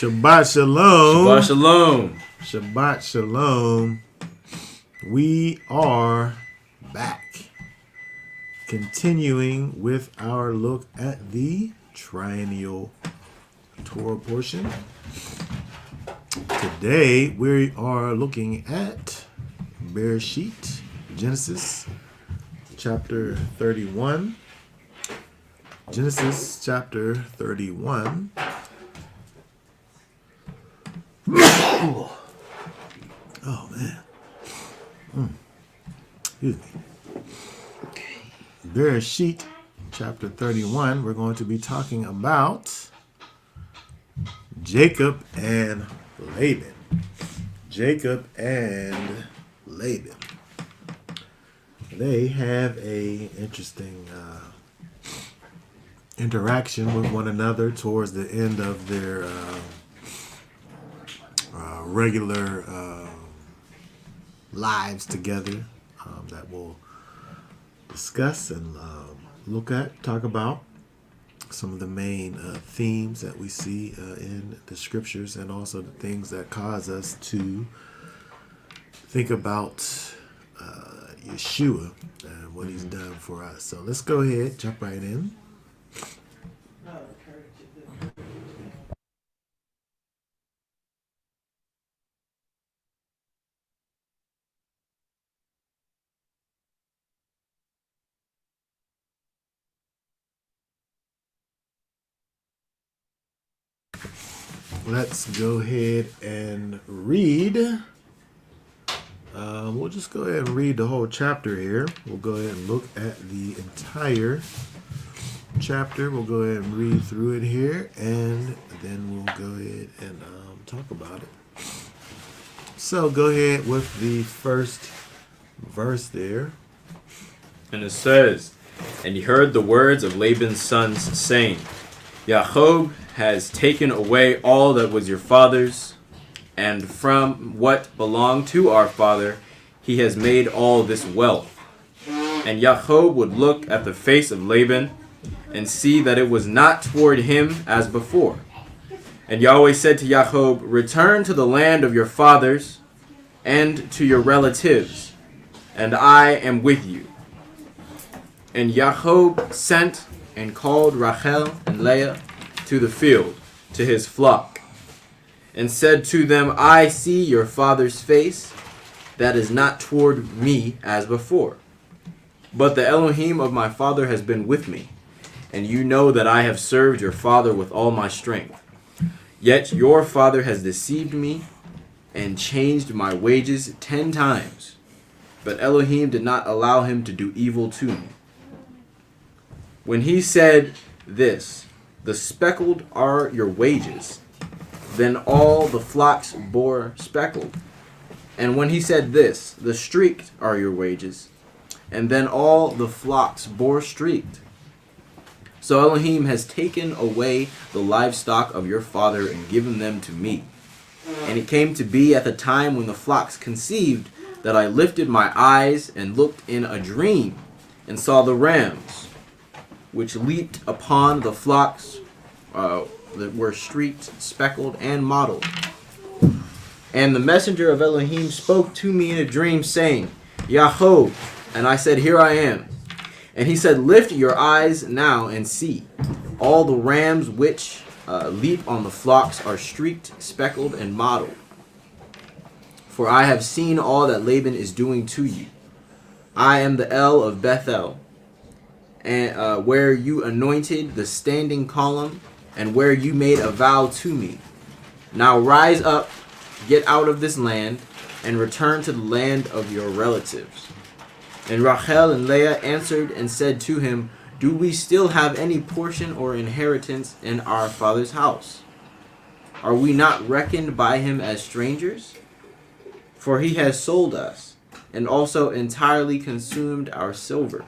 Shabbat shalom. Shabbat shalom. Shabbat shalom. We are back. Continuing with our look at the triennial Torah portion. Today we are looking at Bereshit, Genesis chapter 31. Genesis chapter 31. Oh man. Excuse me. Bereshit chapter 31. We're going to be talking about Jacob and Laban. Jacob and Laban. They have a interesting interaction with one another towards the end of their regular lives together that we'll discuss and talk about some of the main themes that we see in the scriptures, and also the things that cause us to think about Yeshua and what he's done for us. So let's go ahead, jump right in. Let's go ahead and read. We'll just go ahead and read the whole chapter here. We'll go ahead and look at the entire chapter. We'll go ahead and read through it here, and then we'll go ahead and talk about it. So go ahead with the first verse there. And it says, "And he heard the words of Laban's sons, saying, Jacob has taken away all that was your father's, and from what belonged to our father he has made all this wealth. And Jacob would look at the face of Laban, and see that it was not toward him as before. And Yahweh said to Jacob, Return to the land of your fathers, and to your relatives, and I am with you. And Jacob sent and called Rachel and Leah to the field, to his flock, and said to them, I see your father's face, that is not toward me as before. But the Elohim of my father has been with me, and you know that I have served your father with all my strength. Yet your father has deceived me, and changed my wages 10 times. But Elohim did not allow him to do evil to me. When he said this, the speckled are your wages, then all the flocks bore speckled. And when he said this, the streaked are your wages, and then all the flocks bore streaked. So Elohim has taken away the livestock of your father and given them to me. And it came to be at the time when the flocks conceived that I lifted my eyes and looked in a dream and saw the rams, which leaped upon the flocks that were streaked, speckled, and mottled. And the messenger of Elohim spoke to me in a dream, saying, Jacob. And I said, Here I am. And he said, Lift your eyes now and see. All the rams which leap on the flocks are streaked, speckled, and mottled. For I have seen all that Laban is doing to you. I am the El of Bethel, and where you anointed the standing column, and where you made a vow to me. Now rise up, get out of this land, and return to the land of your relatives. And Rachel and Leah answered and said to him, Do we still have any portion or inheritance in our father's house? Are we not reckoned by him as strangers? For he has sold us, and also entirely consumed our silver.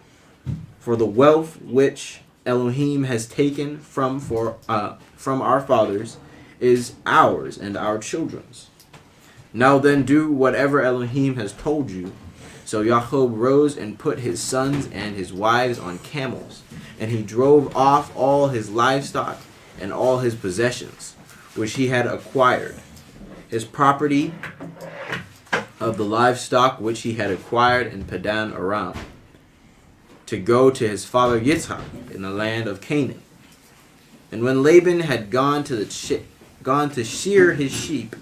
For the wealth which Elohim has taken from our fathers is ours and our children's. Now then do whatever Elohim has told you. So Jacob rose and put his sons and his wives on camels, and he drove off all his livestock and all his possessions, which he had acquired, his property of the livestock which he had acquired in Padan Aram, to go to his father Yitzhak in the land of Canaan. And when Laban had gone to shear his sheep,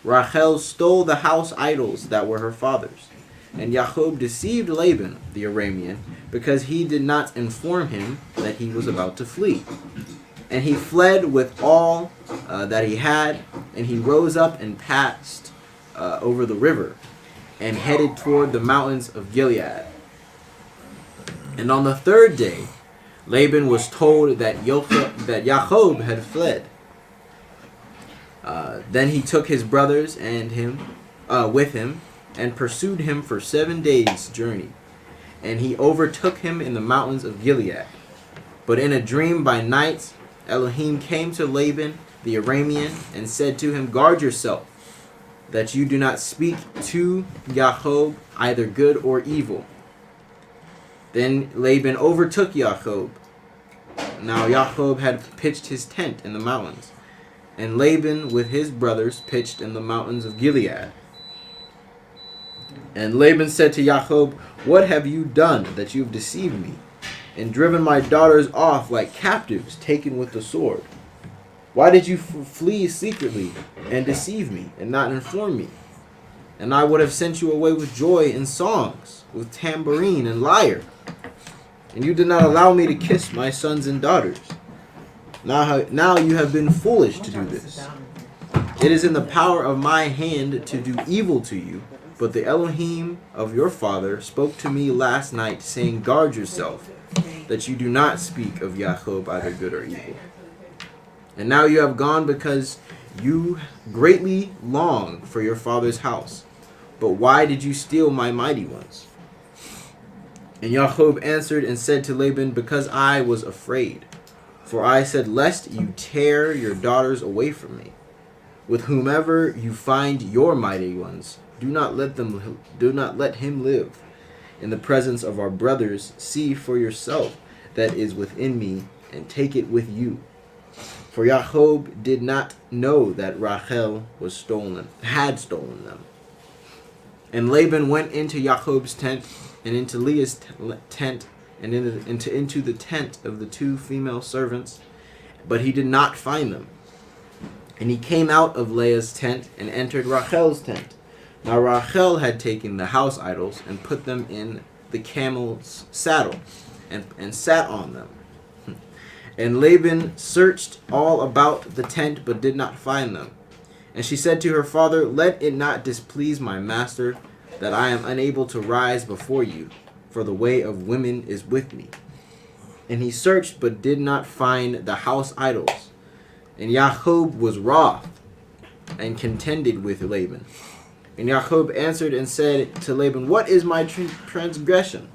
Rachel stole the house idols that were her father's. And Jacob deceived Laban the Aramean, because he did not inform him that he was about to flee. And he fled with all that he had, and he rose up and passed over the river, and headed toward the mountains of Gilead. And on the third day, Laban was told that Jacob had fled. Then he took his brothers and him with him, and pursued him for 7 days' journey. And he overtook him in the mountains of Gilead. But in a dream by night, Elohim came to Laban the Aramean and said to him, "Guard yourself, that you do not speak to Jacob either good or evil." Then Laban overtook Jacob. Now Jacob had pitched his tent in the mountains, and Laban with his brothers pitched in the mountains of Gilead. And Laban said to Jacob, "What have you done that you have deceived me, and driven my daughters off like captives taken with the sword? Why did you flee secretly and deceive me and not inform me? And I would have sent you away with joy and songs, with tambourine and lyre. And you did not allow me to kiss my sons and daughters. Now you have been foolish to do this. It is in the power of my hand to do evil to you, but the Elohim of your father spoke to me last night, saying, 'Guard yourself, that you do not speak of Jacob either good or evil.' And now you have gone because you greatly long for your father's house. But why did you steal my mighty ones?" And Jacob answered and said to Laban, "Because I was afraid. For I said, lest you tear your daughters away from me. With whomever you find your mighty ones, do not let him live. In the presence of our brothers, see for yourself that is within me, and take it with you." For Jacob did not know that Rachel had stolen them. And Laban went into Jacob's tent, and into Leah's tent, and into the tent of the two female servants, but he did not find them. And he came out of Leah's tent and entered Rachel's tent. Now Rachel had taken the house idols and put them in the camel's saddle, and sat on them. And Laban searched all about the tent, but did not find them. And she said to her father, "Let it not displease my master, that I am unable to rise before you, for the way of women is with me." And he searched, but did not find the house idols. And Jacob was wroth, and contended with Laban. And Jacob answered and said to Laban, "What is my transgression?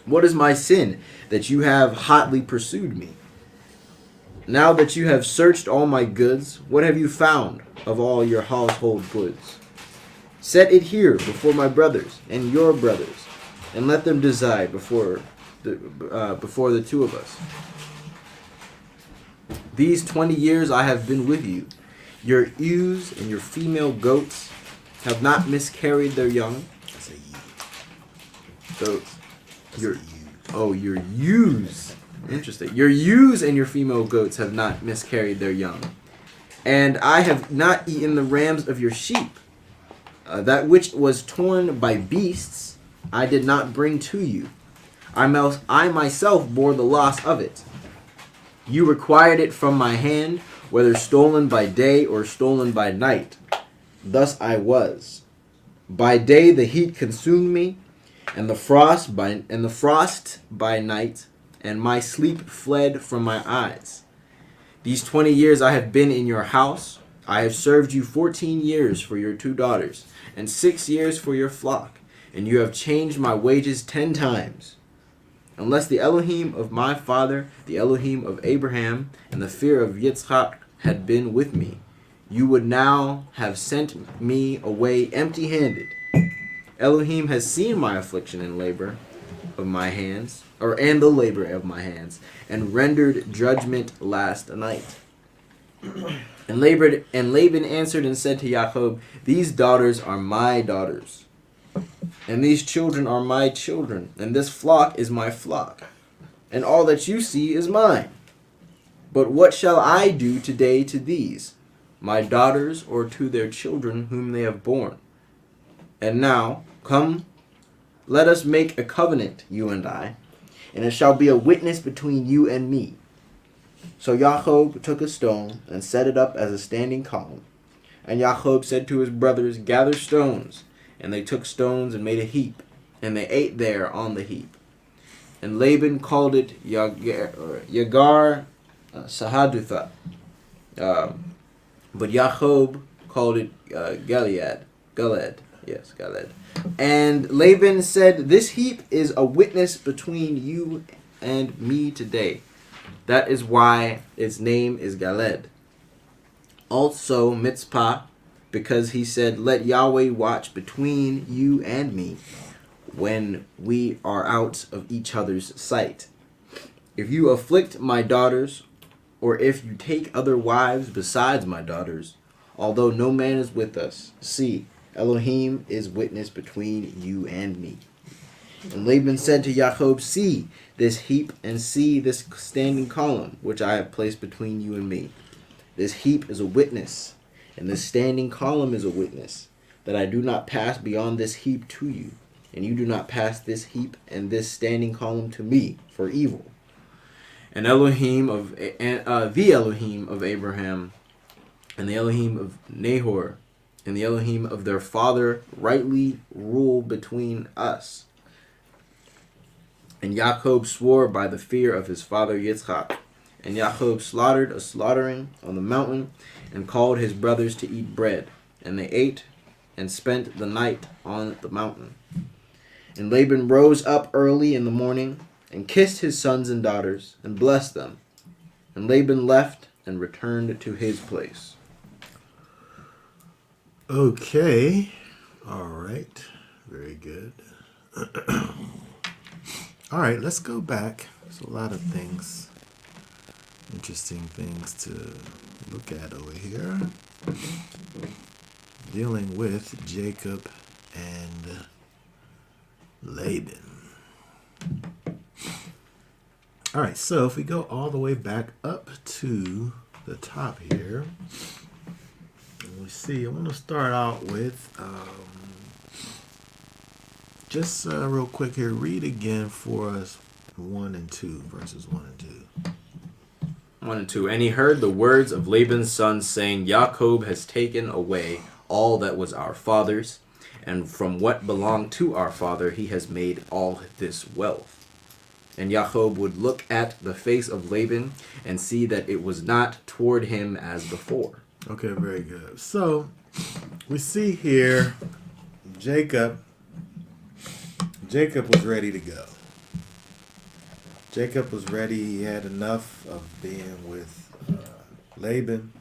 What is my sin, that you have hotly pursued me? Now that you have searched all my goods, what have you found of all your household goods? Set it here before my brothers and your brothers, and let them decide before the two of us. These 20 years I have been with you. Your ewes and your female goats have not miscarried their young." So your ewes. Interesting. "Your ewes and your female goats have not miscarried their young. And I have not eaten the rams of your sheep. That which was torn by beasts I did not bring to you. I myself bore the loss of it. You required it from my hand, whether stolen by day or stolen by night. Thus I was. By day the heat consumed me, and the frost by night, and my sleep fled from my eyes. These 20 years I have been in your house. I have served you 14 years for your 2 daughters, and 6 years for your flock, and you have changed my wages 10 times. Unless the Elohim of my father, the Elohim of Abraham, and the fear of Yitzhak had been with me, you would now have sent me away empty-handed. Elohim has seen my affliction and labor of my hands, and the labor of my hands, and rendered judgment last night." And Laban answered and said to Jacob, "These daughters are my daughters, and these children are my children, and this flock is my flock, and all that you see is mine. But what shall I do today to these, my daughters, or to their children whom they have borne? And now, come, let us make a covenant, you and I, and it shall be a witness between you and me." So Jacob took a stone and set it up as a standing column. And Jacob said to his brothers, "Gather stones." And they took stones and made a heap, and they ate there on the heap. And Laban called it Yagar Sahadutha. But Jacob called it Galed. Yes, Galed. And Laban said, "This heap is a witness between you and me today." That is why its name is Galed. Also Mitzpah, because he said, "Let Yahweh watch between you and me when we are out of each other's sight. If you afflict my daughters, or if you take other wives besides my daughters, although no man is with us, see, Elohim is witness between you and me." And Laban said to Jacob, "See this heap, and see this standing column, which I have placed between you and me. This heap is a witness, and this standing column is a witness, that I do not pass beyond this heap to you, and you do not pass this heap and this standing column to me for evil." And the Elohim of Abraham, and the Elohim of Nahor, and the Elohim of their father rightly rule between us. And Jacob swore by the fear of his father Yitzchak. And Jacob slaughtered a slaughtering on the mountain, and called his brothers to eat bread. And they ate, and spent the night on the mountain. And Laban rose up early in the morning, and kissed his sons and daughters, and blessed them. And Laban left, and returned to his place. Okay. All right. Very good. All right, let's go back. There's a lot of things, interesting things to look at over here. Dealing with Jacob and Laban. All right, so if we go all the way back up to the top here, we see, I want to start out with just real quick here, read again for us 1 and 2, verses 1 and 2. 1 and 2. And he heard the words of Laban's sons, saying, "Jacob has taken away all that was our father's, and from what belonged to our father he has made all this wealth." And Jacob would look at the face of Laban and see that it was not toward him as before. Okay, very good. So we see here Jacob was ready to go. Jacob was ready. He had enough of being with Laban.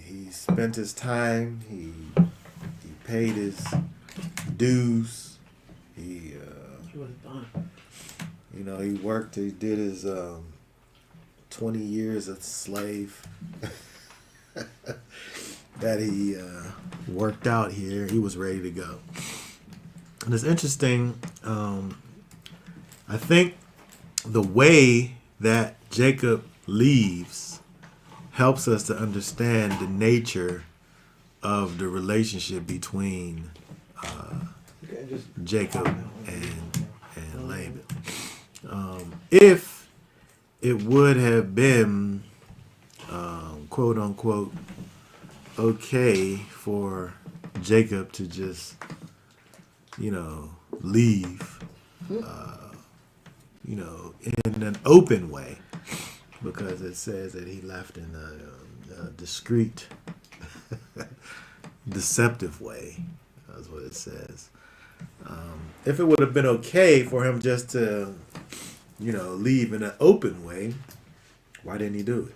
He spent his time. He paid his dues. He was done. He worked. He did his 20 years as a slave that he worked out here. He was ready to go. And it's interesting. I think the way that Jacob leaves helps us to understand the nature of the relationship between Jacob and Laban. If it would have been, quote unquote, okay for Jacob to just, leave, in an open way, because it says that he left in a discreet, deceptive way. That's what it says. If it would have been okay for him just to, leave in an open way, why didn't he do it?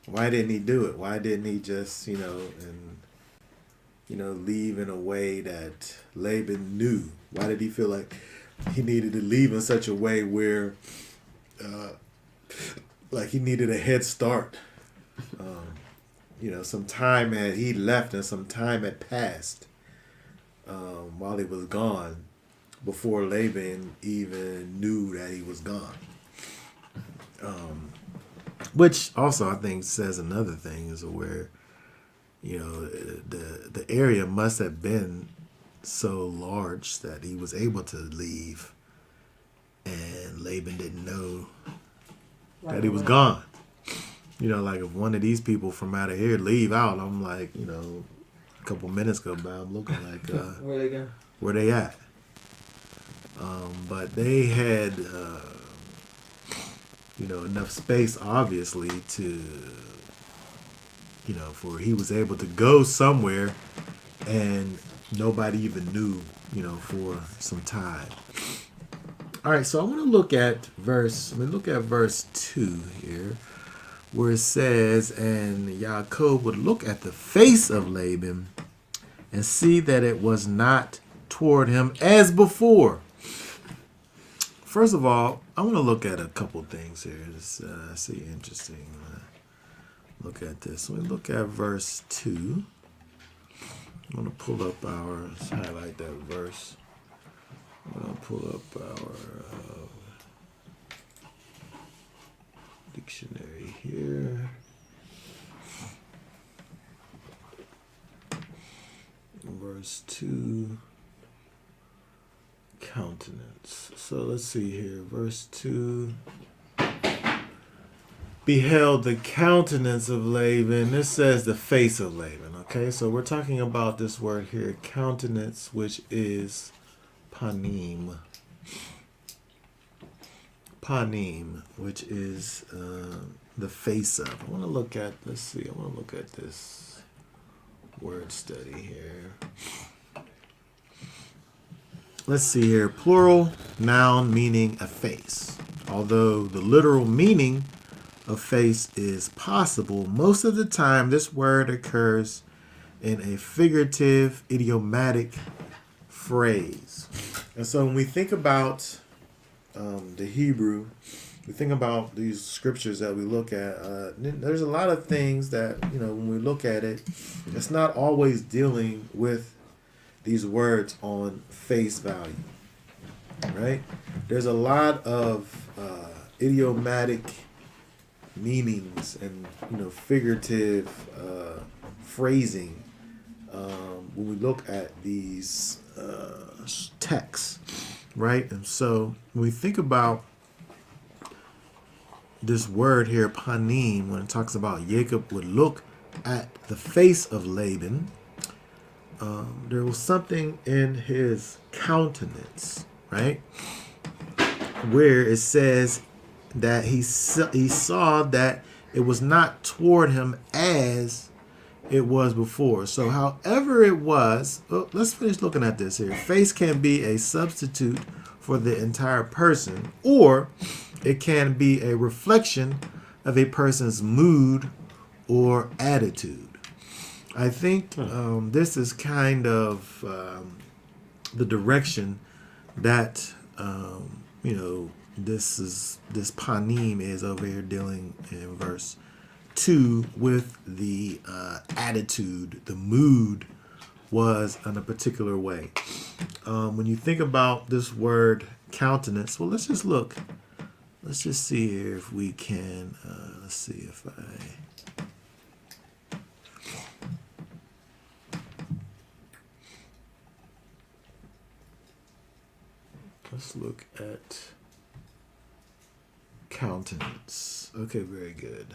Why didn't he do it? Why didn't he just, leave in a way that Laban knew? Why did he feel like he needed to leave in such a way where like he needed a head start. Some time he left and some time had passed while he was gone before Laban even knew that he was gone. Which also I think says another thing is where, the area must have been so large that he was able to leave and Laban didn't know that he was gone. Like if one of these people from out of here leave out, I'm like, a couple minutes go by, I'm looking like, Where they go? where they at? But they had, enough space, obviously, to, for he was able to go somewhere and nobody even knew, for some time. All right, so I want to look at verse 2 here, where it says, and Yaakov would look at the face of Laban and see that it was not toward him as before. First of all, I want to look at a couple things here. It's see interesting. Look at this. When we look at verse 2, I'm going to pull up let's highlight that verse. I'm going to pull up our dictionary here. Verse 2, countenance. So let's see here. Verse 2. Beheld the countenance of Laban. This says the face of Laban. Okay, so we're talking about this word here, countenance, which is panim. Panim, which is the face of. I want to look at, this word study here. Let's see here. Plural noun meaning a face. Although the literal meaning of face is possible, most of the time this word occurs in a figurative, idiomatic phrase. And so when we think about the Hebrew, we think about these scriptures that we look at, there's a lot of things that, when we look at it, it's not always dealing with these words on face value, right? There's a lot of idiomatic meanings and, figurative phrasing when we look at these texts, right? And so when we think about this word here, panim, when it talks about Jacob would look at the face of Laban, there was something in his countenance, right? Where it says that he saw that it was not toward him as it was before. So however it was, let's finish looking at this here. Face can be a substitute for the entire person, or it can be a reflection of a person's mood or attitude. I think this is kind of the direction that this panim is over here dealing in verse 2 with the attitude, the mood was in a particular way. When you think about this word countenance, well, let's just look. Let's just see here if we can. Let's see if let's look at countenance. Okay, very good.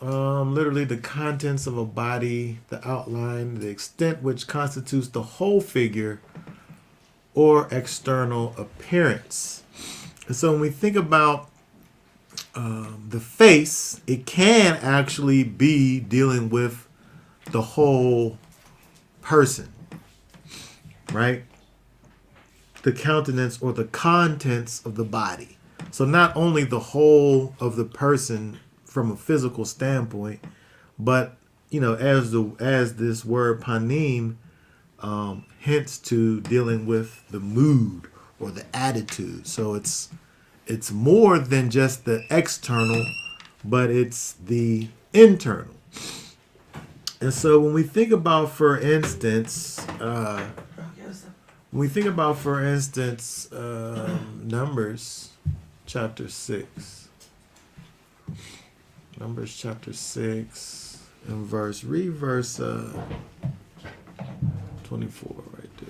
Literally the contents of a body, the outline, the extent which constitutes the whole figure or external appearance. And so when we think about the face, it can actually be dealing with the whole person, right? The countenance or the contents of the body. So not only the whole of the person from a physical standpoint, but as this word panim hints to dealing with the mood or the attitude. So it's it's more than just the external, but it's the internal. And so when we think about, for instance, Numbers chapter 6. Numbers chapter 6 and read verse 24 right there.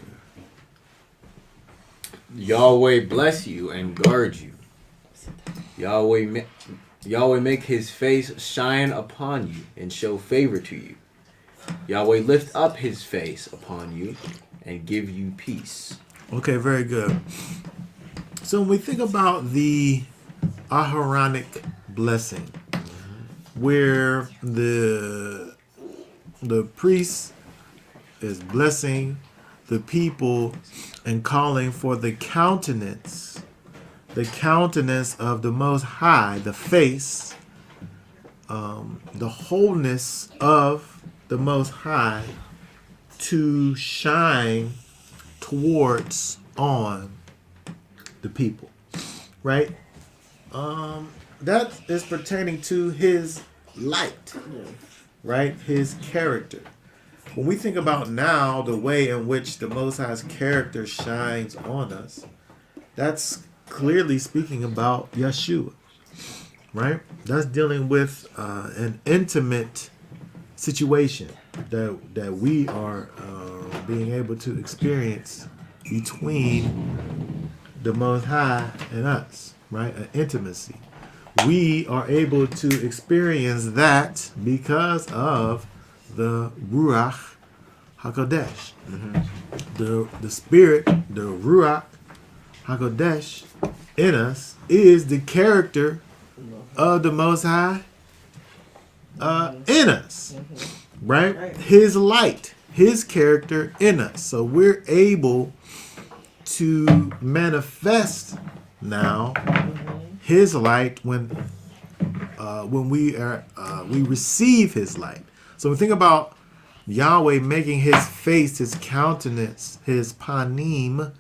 Yahweh bless you and guard you. Yahweh make his face shine upon you and show favor to you. Yahweh lift up his face upon you and give you peace. Okay, very good. So when we think about the Aharonic blessing, where the priest is blessing the people and calling for the countenance of the Most High, the face, the wholeness of the Most High to shine towards on the people, right? That is pertaining to his light, right? His character. When we think about now the way in which the Most High's character shines on us, that's clearly speaking about Yeshua, right? That's dealing with an intimate situation that we are being able to experience between the Most High and us, right? An intimacy. We are able to experience that because of the Ruach HaKodesh. The Spirit, the Ruach HaKodesh in us is the character of the Most High in us, right? His light, his character in us. So we're able to manifest now his light when we receive his light. So we think about Yahweh making his face, his countenance, his panim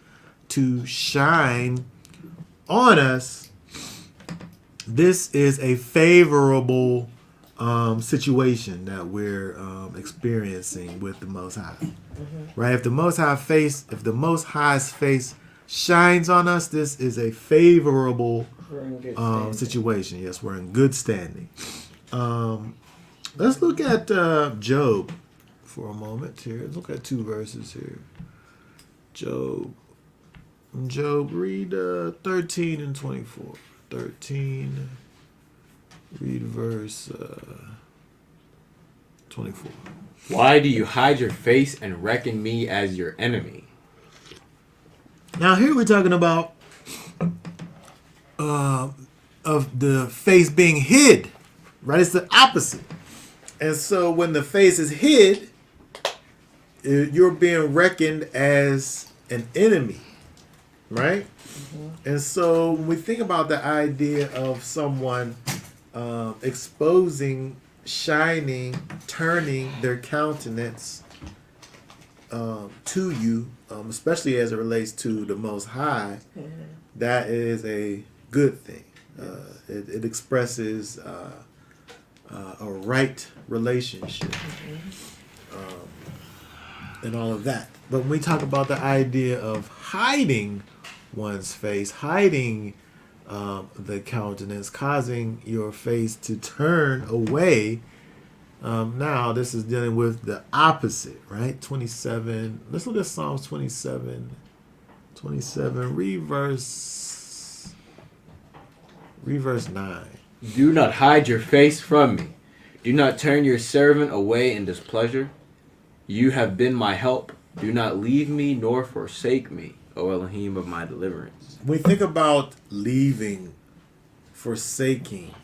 to shine on us. This is a favorable situation that we're experiencing with the Most High, right? If the Most High's face shines on us, this is a favorable situation. Yes, we're in good standing. Let's look at Job for a moment here. Let's look at 2 verses here. Job, read 13 and 24. 13, read verse 24. Why do you hide your face and reckon me as your enemy? Now here we're talking about of the face being hid, right? It's the opposite. And so when the face is hid, you're being reckoned as an enemy, right? And so when we think about the idea of someone exposing, shining, turning their countenance to you, especially as it relates to the Most High, that is a good thing. It expresses a right relationship and all of that. But when we talk about the idea of hiding one's face, hiding the countenance, causing your face to turn away, now this is dealing with the opposite, right? 27. Let's look at Psalms 27. 27. Read verse 9. Do not hide your face from me. Do not turn your servant away in displeasure. You have been my help. Do not leave me nor forsake me, O Elohim of my deliverance. When we think about leaving, forsaking,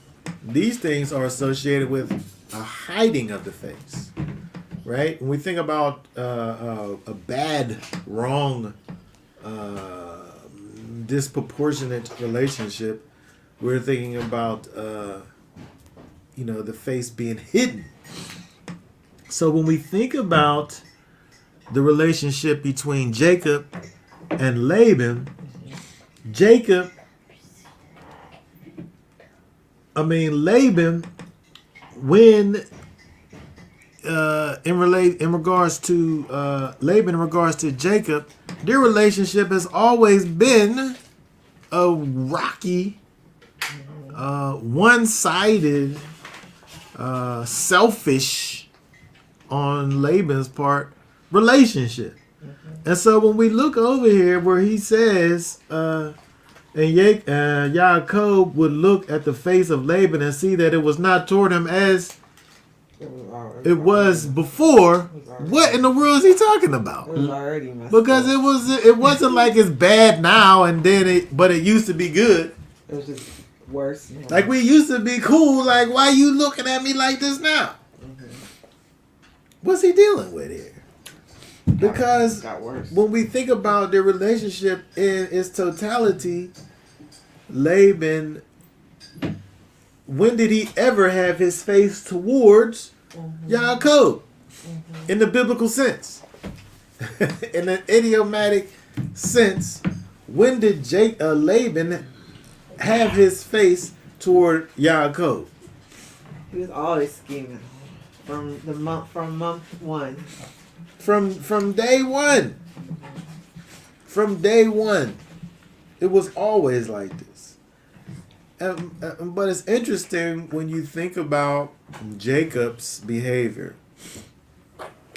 these things are associated with a hiding of the face, right? When we think about a bad, wrong, disproportionate relationship, we're thinking about the face being hidden. So when we think about the relationship between Jacob and Laban, Jacob I mean, Laban, when in regards to Laban, in regards to Jacob, their relationship has always been a rocky, one-sided, selfish on Laban's part relationship. And so when we look over here where he says, and Yaakov would look at the face of Laban and see that it was not toward him as it was before. What in the world is he talking about? It was already messed Because up. it wasn't like it's bad now and then but it used to be good. It was just worse. Now. Like we used to be cool. Like why you looking at me like this now? What's he dealing with here? Because got worse. when we think about their relationship in its totality, Laban, when did he ever have his face towards Yaakov in the biblical sense? In an idiomatic sense, when did Laban have his face toward Yaakov? He was always scheming from month one. From day one. From day one. It was always like this. But it's interesting when you think about Jacob's behavior.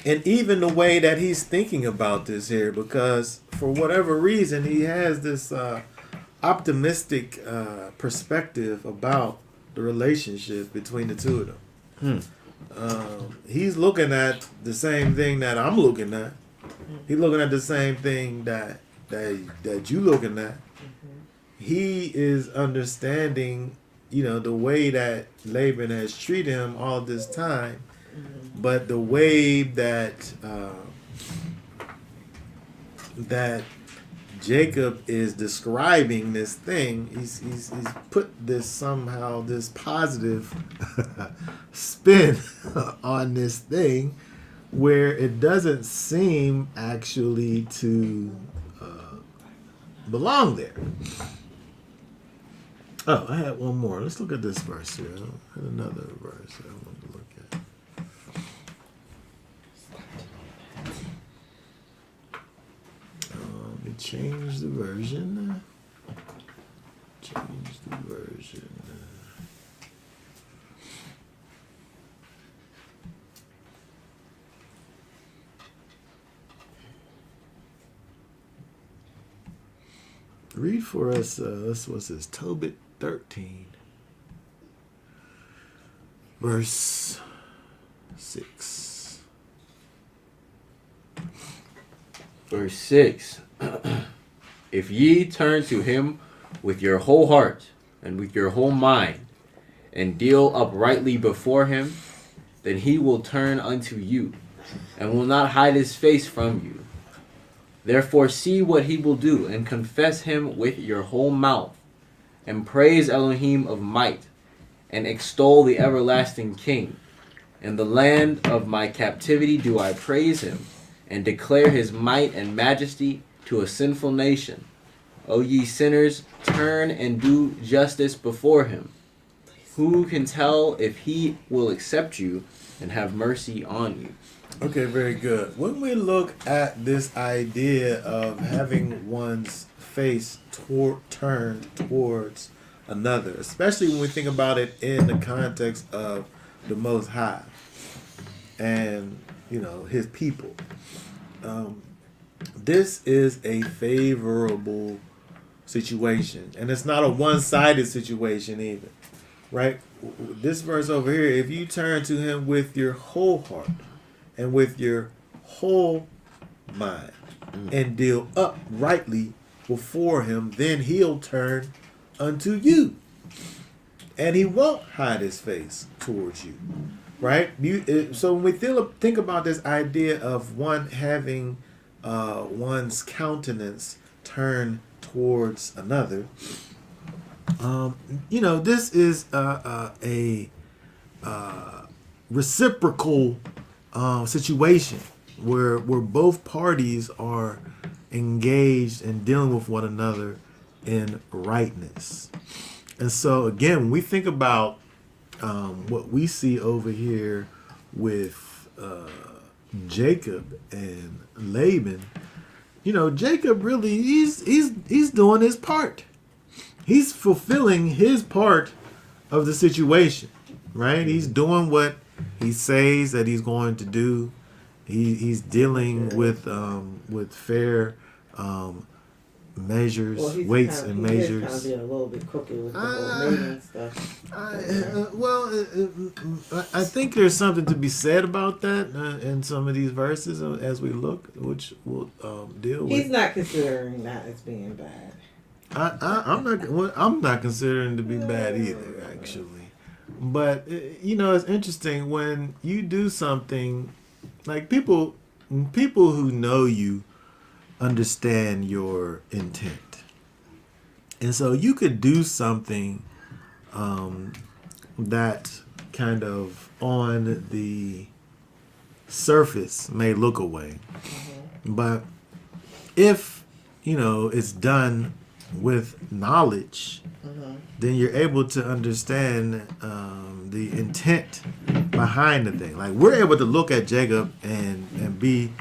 And even the way that he's thinking about this here. Because for whatever reason, he has this optimistic perspective about the relationship between the two of them. He's looking at the same thing that I'm looking at. He's looking at the same thing that you looking at. He is understanding, the way that Laban has treated him all this time, but the way that that Jacob is describing this thing, he's put this positive spin on this thing where it doesn't seem actually to belong there. Oh, I had one more. Let's look at this verse here. I had another verse I wanted to look at. Let me change the version. Read for us, what's this? Tobit 13. Verse 6. Verse 6. If ye turn to him with your whole heart and with your whole mind, and deal uprightly before him, then he will turn unto you, and will not hide his face from you. Therefore see what he will do, and confess him with your whole mouth, and praise Elohim of might, and extol the everlasting King. In the land of my captivity do I praise him, and declare his might and majesty to a sinful nation. O ye sinners, turn and do justice before him. Who can tell if he will accept you and have mercy on you? Okay, very good. When we look at this idea of having one's face turned towards another, especially when we think about it in the context of the Most High and, his people, this is a favorable situation. And it's not a one-sided situation either, right? This verse over here, if you turn to him with your whole heart, and with your whole mind, and deal uprightly before him, then he'll turn unto you, and he won't hide his face towards you, right? So when we think about this idea of one having one's countenance turned towards another, this is a reciprocal situation where both parties are engaged in dealing with one another in rightness. And so again, when we think about what we see over here with Jacob and Laban, you know, Jacob really he's doing his part. He's fulfilling his part of the situation, right? He's doing what he says that he's going to do. He's dealing with fair measures, weights and measures. He's kind of being a little bit crooked with the whole mating stuff. I think there's something to be said about that in some of these verses as we look, which we'll deal with. He's not considering that as being bad. I'm not considering to be bad either, actually. But you know, it's interesting when you do something like people who know you understand your intent, and so you could do something that kind of on the surface may look away, but if you know it's done with knowledge, then you're able to understand the intent behind the thing. Like we're able to look at Jacob and be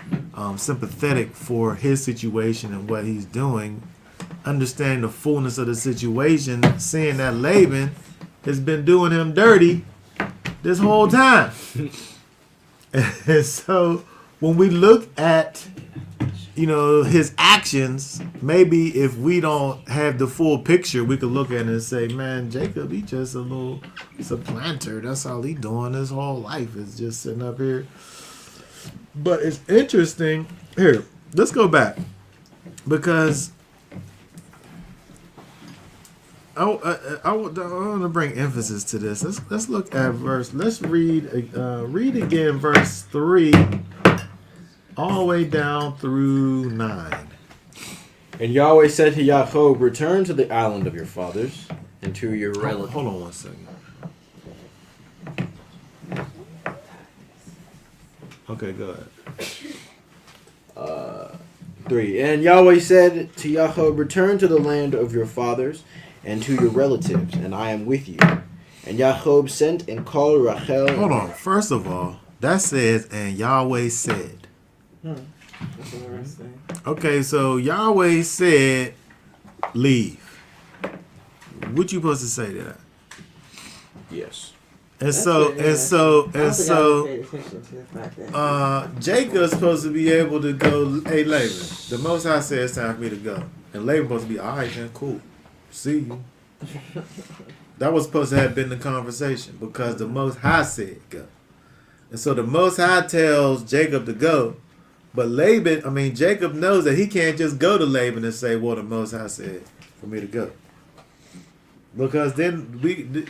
sympathetic for his situation and what he's doing, understand the fullness of the situation, seeing that Laban has been doing him dirty this whole time. And so when we look at his actions, maybe if we don't have the full picture, we could look at it and say, man, Jacob, he just a little supplanter. That's all he doing his whole life is just sitting up here. But it's interesting. Here, let's go back. Because I want to bring emphasis to this. Let's look at verse. Let's read again verse 3 all the way down through 9. And Yahweh said to Yaakov, return to the island of your fathers and to your relatives. Hold on one second. Okay, go ahead. 3. And Yahweh said to Yaakov, return to the land of your fathers and to your relatives, and I am with you. And Yaakov sent and called Rachel. Hold on. First of all, that says, and Yahweh said. That's what we're saying. Okay, so Yahweh said, leave. What you supposed to say to that? Yes. And That's so, it, and yeah. so, I and forgot to so, pay attention to the fact that Jacob's supposed to be able to go, hey, Laban, the Most High said it's time for me to go. And Laban supposed to be, all right, then, cool. See you. That was supposed to have been the conversation because the Most High said go. And so the Most High tells Jacob to go. But Jacob knows that he can't just go to Laban and say, well, the Most High said for me to go. Because then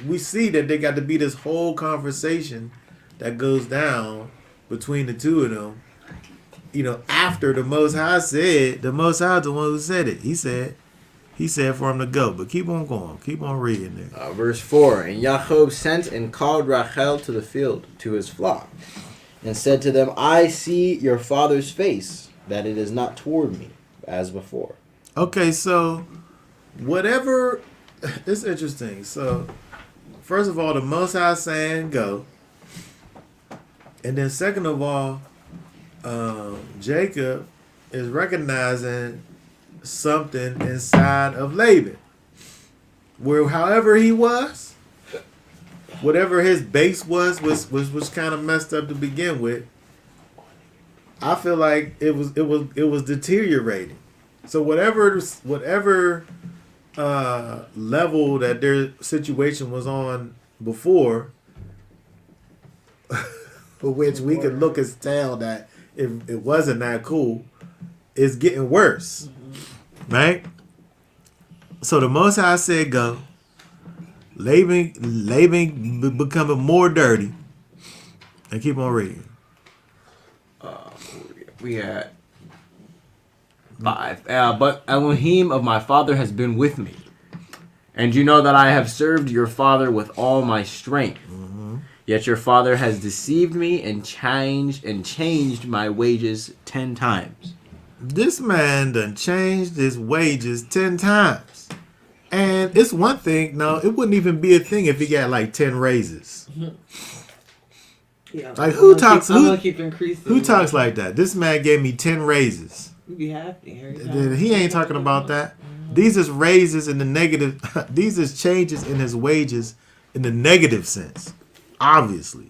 we see that there got to be this whole conversation that goes down between the two of them. After the Most High said, the Most High is the one who said it. He said for him to go. But keep on going. Keep on reading there. Verse 4. And Yaakov sent and called Rachel to the field, to his flock, and said to them, I see your father's face, that it is not toward me, as before. Okay, so whatever... It's interesting. So, first of all, the Most High saying go. And then second of all, Jacob is recognizing something inside of Laban. Where however he was, whatever his base was kind of messed up to begin with. I feel like it was deteriorating. So whatever level that their situation was on before, for which we could look and tell that it wasn't that cool, it's getting worse. Right? So the Most High said go. Laban becoming more dirty. And keep on reading. We had 5. But Elohim of my father has been with me. And you know that I have served your father with all my strength. Mm-hmm. Yet your father has deceived me and changed my wages 10 times. This man done changed his wages 10 times. And it's one thing. No, it wouldn't even be a thing if he got like 10 raises. Yeah, Like who talks? I'm gonna keep increasing. Who talks like that? This man gave me 10 raises. You be happy every time. He ain't talking about that. These is raises in the negative. These is changes in his wages in the negative sense. Obviously,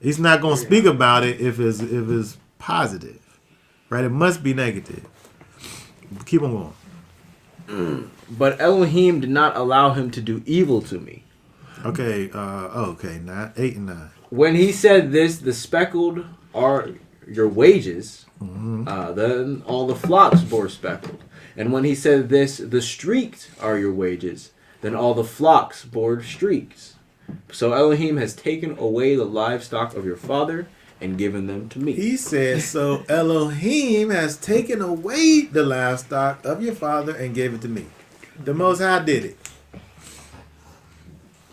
he's not gonna speak about it if it's positive, right? It must be negative. Keep on going. But Elohim did not allow him to do evil to me. Okay. Okay. 8 and 9. When he said this, the speckled are your wages. Then all the flocks bore speckled. And when he said this, the streaked are your wages. Then all the flocks bore streaks. So Elohim has taken away the livestock of your father and given them to me. He said, so Elohim has taken away the livestock of your father and gave it to me. The Most High did it.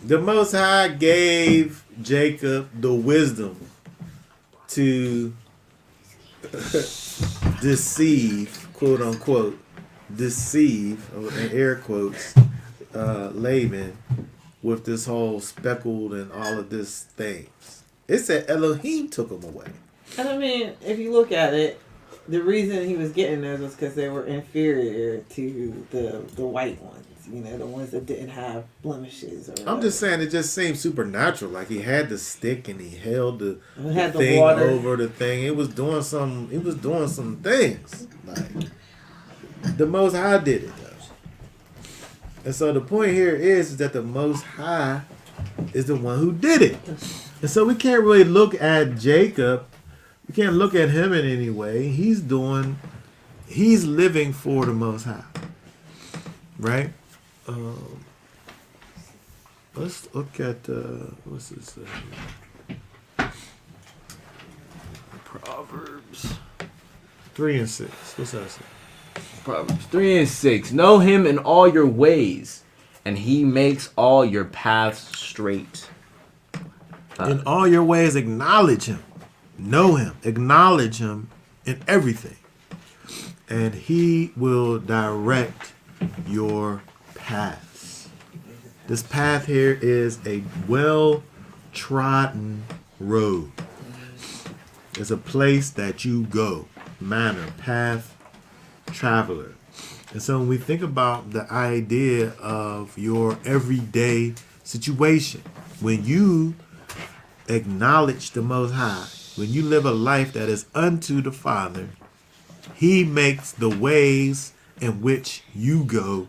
The Most High gave Jacob the wisdom to deceive, quote unquote, deceive, in air quotes, Laban with this whole speckled and all of this things. It said Elohim took them away. And I mean, if you look at it, the reason he was getting those was because they were inferior to the white ones. You know, the ones that didn't have blemishes. Or I'm just saying, it just seemed supernatural. Like he had the stick and he held the had the thing water over the thing. It was doing some. It was doing some things. Like the Most High did it though. And so the point here is that the Most High is the one who did it. And so we can't really look at Jacob. We can't look at him in any way. He's living for the Most High, right? Let's look at what's this? Proverbs 3 and 6. What's that say? Proverbs 3 and 6. Know him in all your ways, and he makes all your paths straight. In all your ways, acknowledge him. Know him. Acknowledge him in everything. And he will direct your paths. This path here is a well-trodden road. It's a place that you go. Manner, path, traveler. And so when we think about the idea of your everyday situation, when you acknowledge the Most High, when you live a life that is unto the Father, he makes the ways in which you go,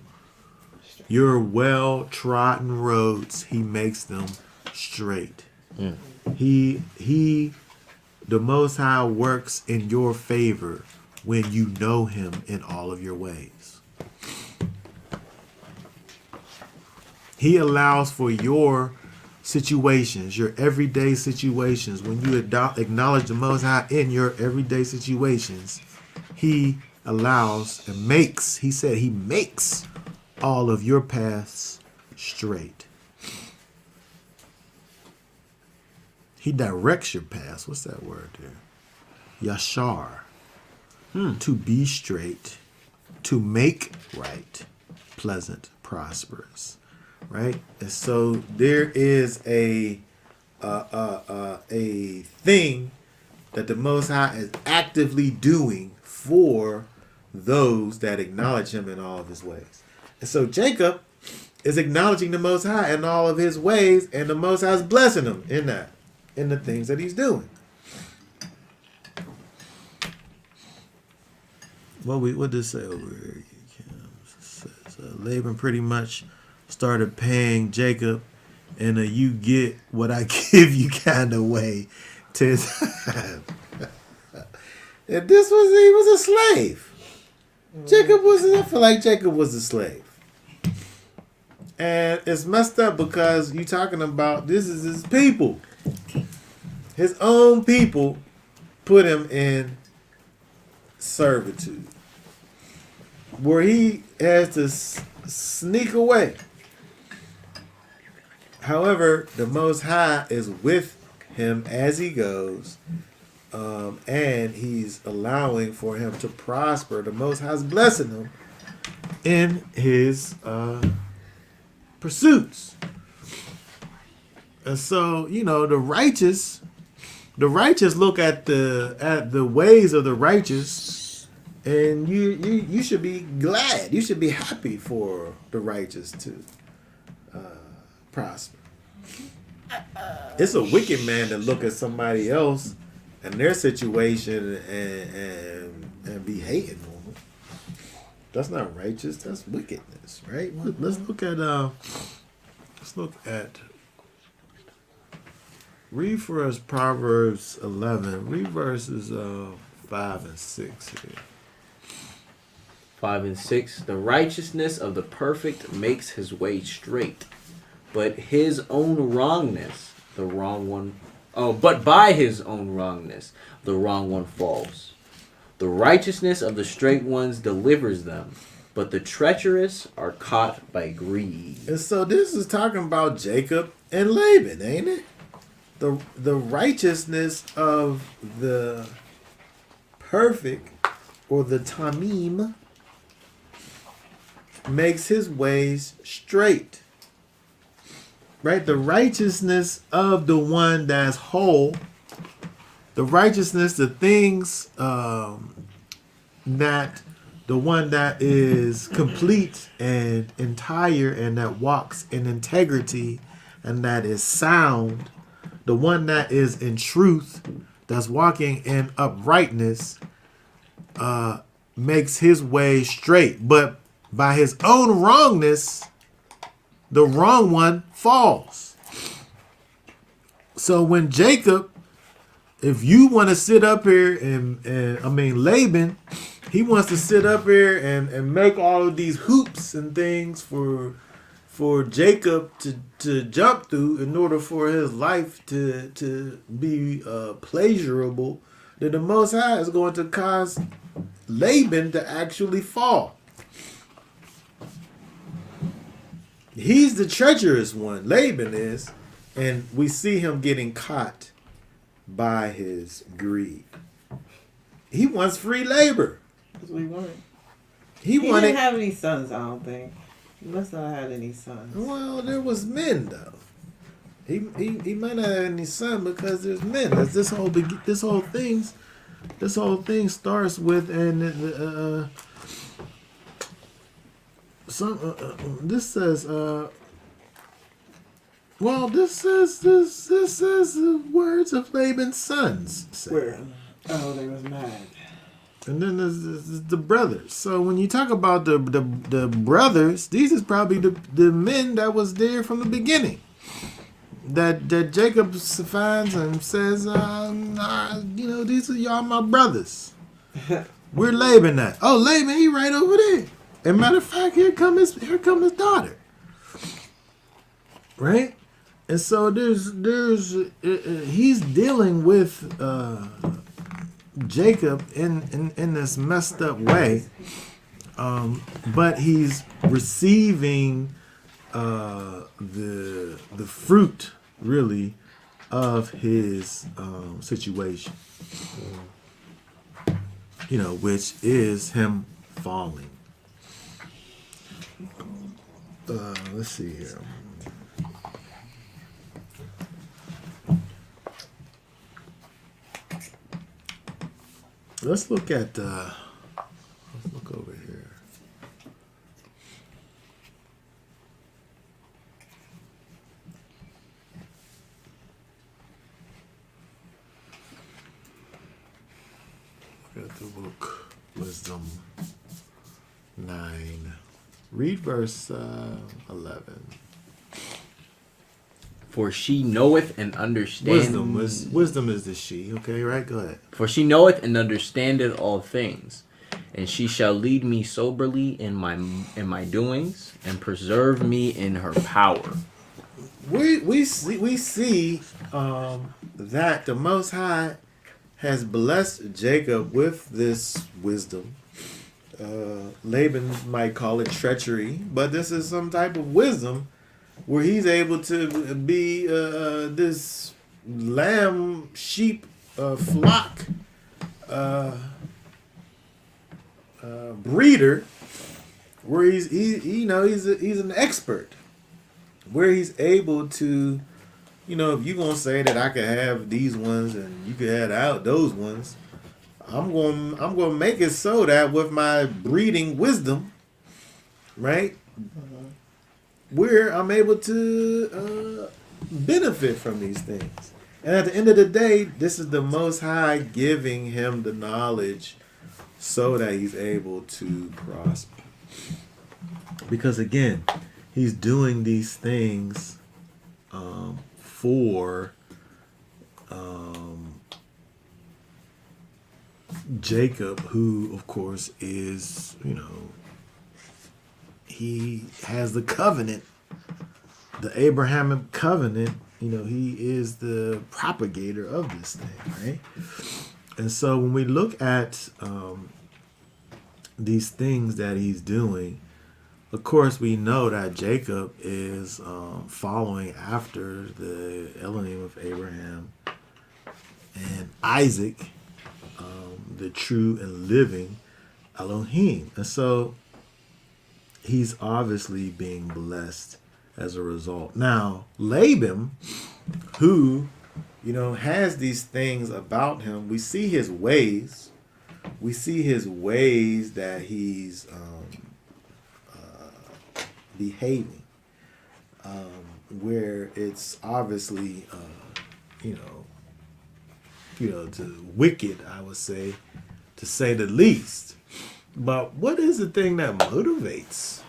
your well-trodden roads, he makes them straight. The Most High works in your favor when you know him in all of your ways. He allows for your situations, your everyday situations, when you acknowledge the Most High in your everyday situations, he allows and makes, he said he makes all of your paths straight. He directs your paths. What's that word there? Yashar. To be straight, to make right, pleasant, prosperous. Right? And so there is a thing that the Most High is actively doing for those that acknowledge him in all of his ways. And so Jacob is acknowledging the Most High in all of his ways, and the Most High is blessing him in that, in the things that he's doing. What does it say over here? It says, Laban pretty much started paying Jacob in a you get what I give you kind of way to his time. And he was a slave. I feel like Jacob was a slave. And it's messed up because you're talking about this is his people. His own people put him in servitude, where he has to sneak away. However, the Most High is with him as he goes, and he's allowing for him to prosper. The Most High is blessing him in his pursuits. And so, the righteous look at the ways of the righteous, and you should be glad. You should be happy for the righteous to prosper. It's a wicked man to look at somebody else and their situation and be hating on them. That's not righteous. That's wickedness, right? Let's look at. Read for us Proverbs 11. Read verses 5 and 6 here. 5 and 6. The righteousness of the perfect makes his way straight, but his own wrongness, the wrong one. Oh, but by his own wrongness, the wrong one falls. The righteousness of the straight ones delivers them, but the treacherous are caught by greed. And so this is talking about Jacob and Laban, ain't it? The righteousness of the perfect, or the tamim, makes his ways straight. Right? The righteousness of the one that's whole, the righteousness, the things that the one that is complete and entire and that walks in integrity and that is sound, the one that is in truth, that's walking in uprightness, makes his way straight. But by his own wrongness, the wrong one falls. So when Jacob, if you want to sit up here Laban, he wants to sit up here and make all of these hoops and things for Jacob to jump through in order for his life to be pleasurable, then the Most High is going to cause Laban to actually fall. He's the treacherous one, Laban is, and we see him getting caught by his greed. He wants free labor. That's what he wanted. He wanted. Didn't have any sons, I don't think. He must not have had any sons. Well, there was men though. He might not have any son because there's men. That's this whole thing starts with this says this says the words of Laban's sons say. Where? Oh, they was mad. And then there's the brothers. So when you talk about the brothers, these is probably the men that was there from the beginning. That Jacob finds and says, these are y'all my brothers. Where Laban at? Oh, Laban, he right over there. And matter of fact, here come his daughter. Right? And so he's dealing with Jacob in this messed up way, but he's receiving the fruit really of his situation, which is him falling. Let's see here. Let's look at. Let's look over here. Look at the book, Wisdom 9. Read verse 11. For she knoweth and understandeth. Wisdom is the she. Okay, right? Go ahead. For she knoweth and understandeth all things, and she shall lead me soberly in my doings, and preserve me in her power. We see that the Most High has blessed Jacob with this wisdom. Laban might call it treachery, but this is some type of wisdom where he's able to be this lamb, sheep, flock breeder, where he's an expert where he's able to, you know, if you're gonna say that I could have these ones and you could have out those ones, I'm gonna make it so that with my breeding wisdom, right, where I'm able to benefit from these things. And at the end of the day, this is the Most High giving him the knowledge so that he's able to prosper. Because again, he's doing these things for Jacob, who, of course, is, you know, he has the covenant, the Abrahamic covenant. You know, he is the propagator of this thing, right? And so when we look at these things that he's doing, of course, we know that Jacob is following after the Elohim of Abraham and Isaac, the true and living Elohim. And so he's obviously being blessed as a result. Now, Laban, who, you know, has these things about him, we see his ways. We see his ways that he's behaving, where it's obviously, you know, to wicked, I would say, to say the least. But what is the thing that motivates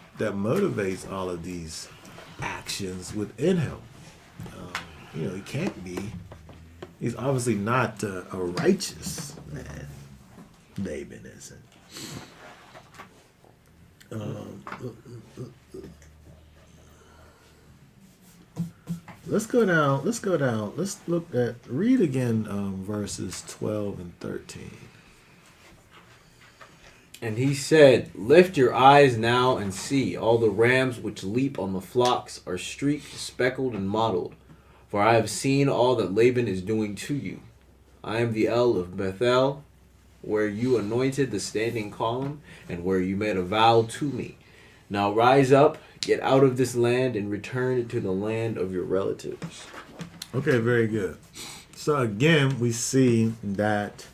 all of these actions within him? You know, he can't be. He's obviously not a righteous man. Laban isn't. Let's go down. Let's read again verses 12 and 13. And he said, Lift your eyes now and see, all the rams which leap on the flocks are streaked, speckled, and mottled. For I have seen all that Laban is doing to you. I am the El of Bethel, where you anointed the standing column, and where you made a vow to me. Now rise up, get out of this land, and return to the land of your relatives. Okay, very good. So again, we see that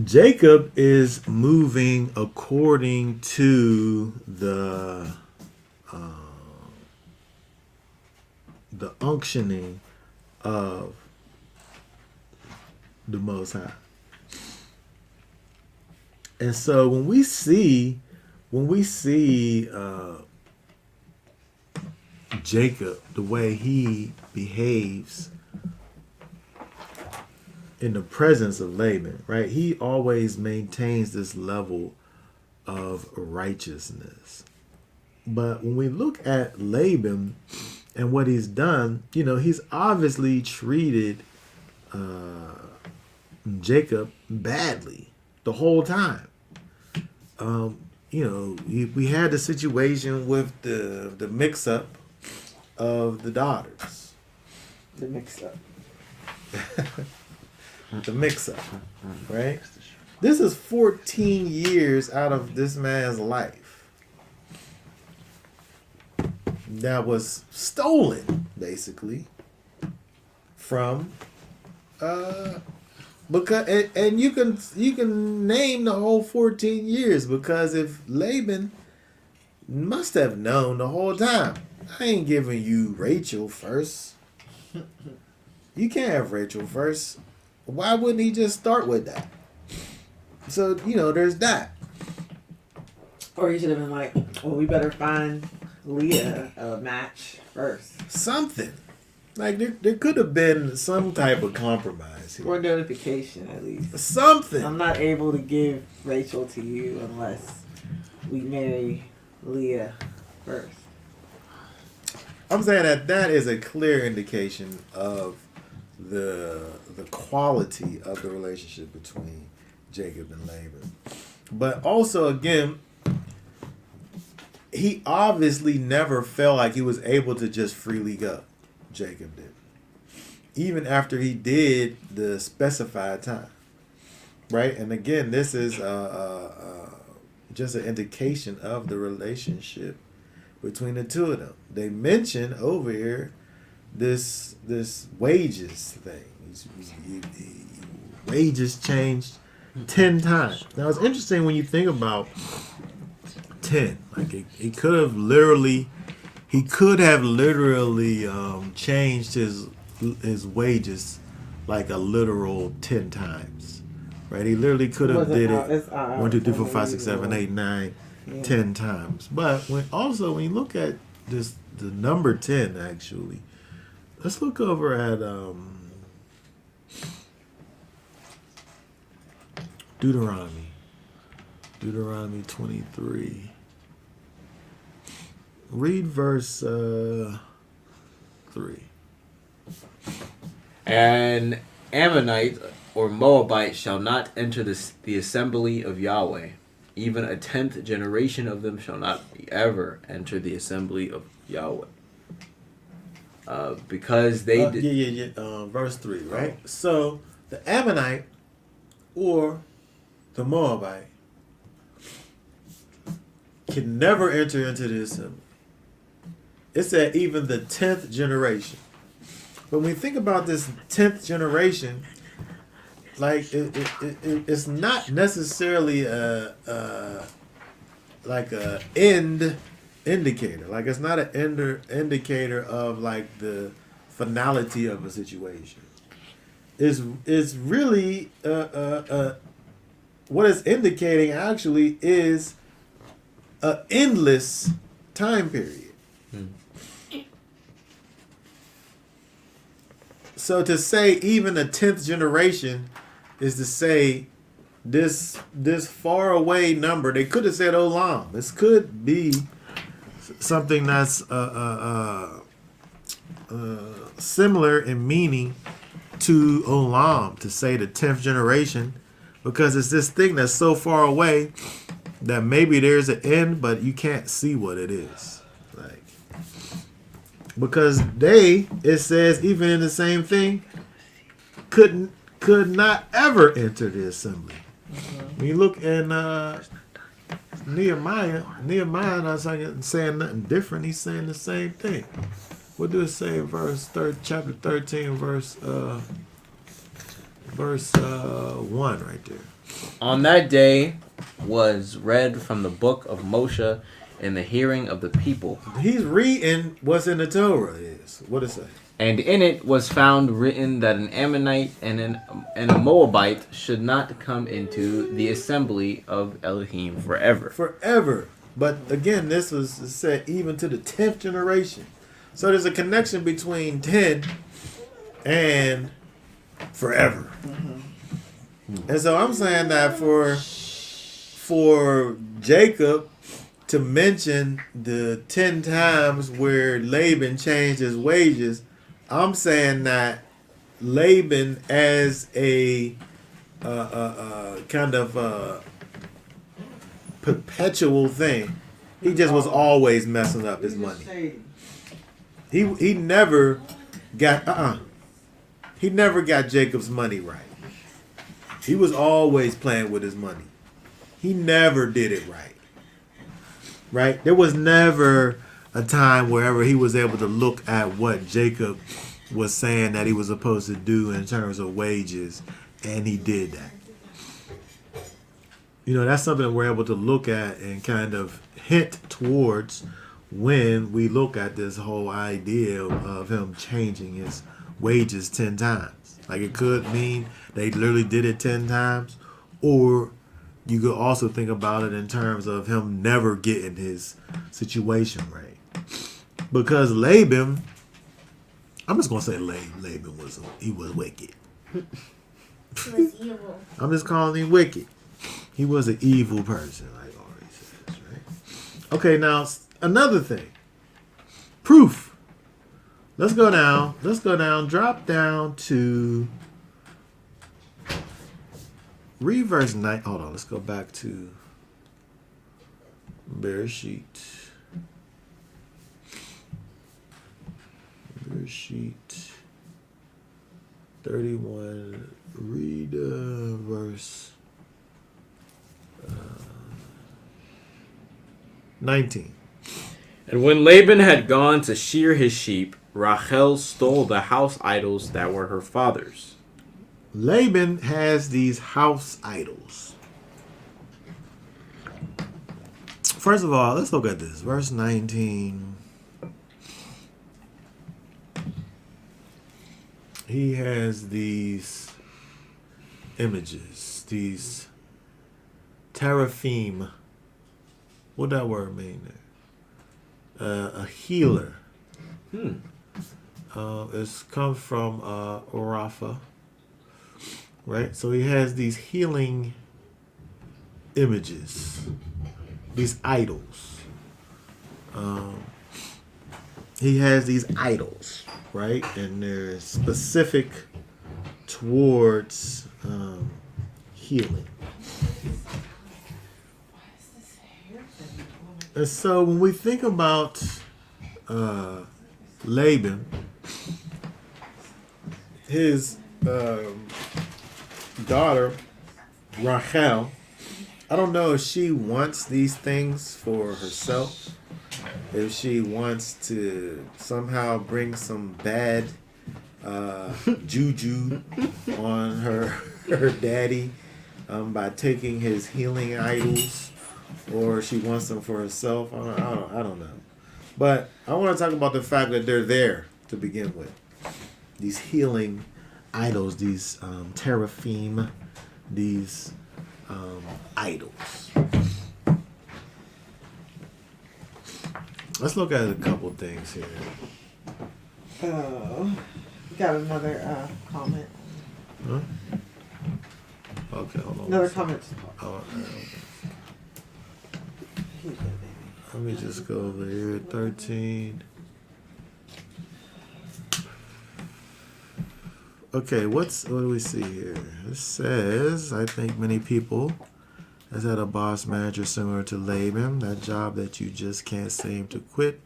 Jacob is moving according to the unctioning of the Most High. And so when we see Jacob, the way he behaves in the presence of Laban, right? He always maintains this level of righteousness. But when we look at Laban and what he's done, you know, he's obviously treated Jacob badly the whole time. You know, we had the situation with the mix-up of the daughters. The mix-up. The mix-up, right? This is 14 years out of this man's life that was stolen, basically, from because and you can name the whole 14 years, because if Laban must have known the whole time, I ain't giving you Rachel first. You can't have Rachel first. Why wouldn't he just start with that? So, you know, there's that. Or he should have been like, well, we better find Leah a match first. Something. Like, there could have been some type of compromise here. Or notification, at least. Something. I'm not able to give Rachel to you unless we marry Leah first. I'm saying that is a clear indication of the quality of the relationship between Jacob and Laban. But also, again, he obviously never felt like he was able to just freely go. Jacob did. Even after he did the specified time. Right? And again, this is just an indication of the relationship between the two of them. They mention over here this wages thing. Wages changed 10 times. Now it's interesting when you think about 10. Like he could have literally changed his wages like a literal 10 times, right? He literally could have did it 1, 2, 3, 4, 5, 6, 7, 8, 9, 10 times. But when you look at the number 10, actually, let's look over at Deuteronomy 23. Read verse 3. An Ammonite or Moabite shall not enter the assembly of Yahweh. Even a 10th generation of them shall not ever enter the assembly of Yahweh. Because they did. Verse 3, right? So the Ammonite or the Moabite can never enter into the assembly. It said even the 10th generation. But when we think about this 10th generation, like it's not necessarily like a end indicator. Like it's not an indicator of like the finality of a situation. It's really what it's indicating actually is an endless time period. So to say even the 10th generation is to say this far away number. They could have said Olam. This could be something that's similar in meaning to Olam, to say the 10th generation, because it's this thing that's so far away that maybe there's an end, but you can't see what it is. Like, because it says even in the same thing, could not ever enter the assembly. When you look in Nehemiah not saying nothing different. He's saying the same thing. What do it say in chapter 13, verse 1 right there? On that day was read from the book of Moshe in the hearing of the people. He's reading what's in the Torah. Is what it say? And in it was found written that an Ammonite and a Moabite should not come into the assembly of Elohim forever. Forever. But again, this was said even to the 10th generation. So there's a connection between 10 and forever. Mm-hmm. And so I'm saying that for Jacob to mention the 10 times where Laban changed his wages, I'm saying that Laban as a kind of perpetual thing, he just was always messing up his money. He never got he never got Jacob's money right. He was always playing with his money. He never did it right. Right? There was never a time wherever he was able to look at what Jacob was saying that he was supposed to do in terms of wages, and he did that. You know, that's something that we're able to look at and kind of hint towards when we look at this whole idea of him changing his wages 10 times. Like, it could mean they literally did it 10 times, or you could also think about it in terms of him never getting his situation right. Because Laban, I'm just going to say Laban was wicked. He was evil. I'm just calling him wicked. He was an evil person, like already says, right? Okay, now another thing. Proof. Let's go down. Drop down to read verse 9. Hold on. Let's go back to Bereshit. Bereshit 31. Read verse 19. And when Laban had gone to shear his sheep, Rachel stole the house idols that were her father's. Laban has these house idols. First of all, let's look at this. Verse 19. He has these images, these teraphim. What that word mean there? A healer. It's come from Rapha, right? So he has these healing images, these idols. He has these idols, right? And they're specific towards healing. And so when we think about Laban, his daughter, Rachel, I don't know if she wants these things for herself, if she wants to somehow bring some bad juju on her daddy by taking his healing idols, or she wants them for herself. I don't know. But I want to talk about the fact that they're there to begin with. These healing idols, these teraphim, these idols. Let's look at a couple things here. Got another comment. Huh? Okay, hold on. Another comment. Oh, let me just go over here. 13. Okay, what do we see here? It says, I think many people has had a boss manager similar to Laban, that job that you just can't seem to quit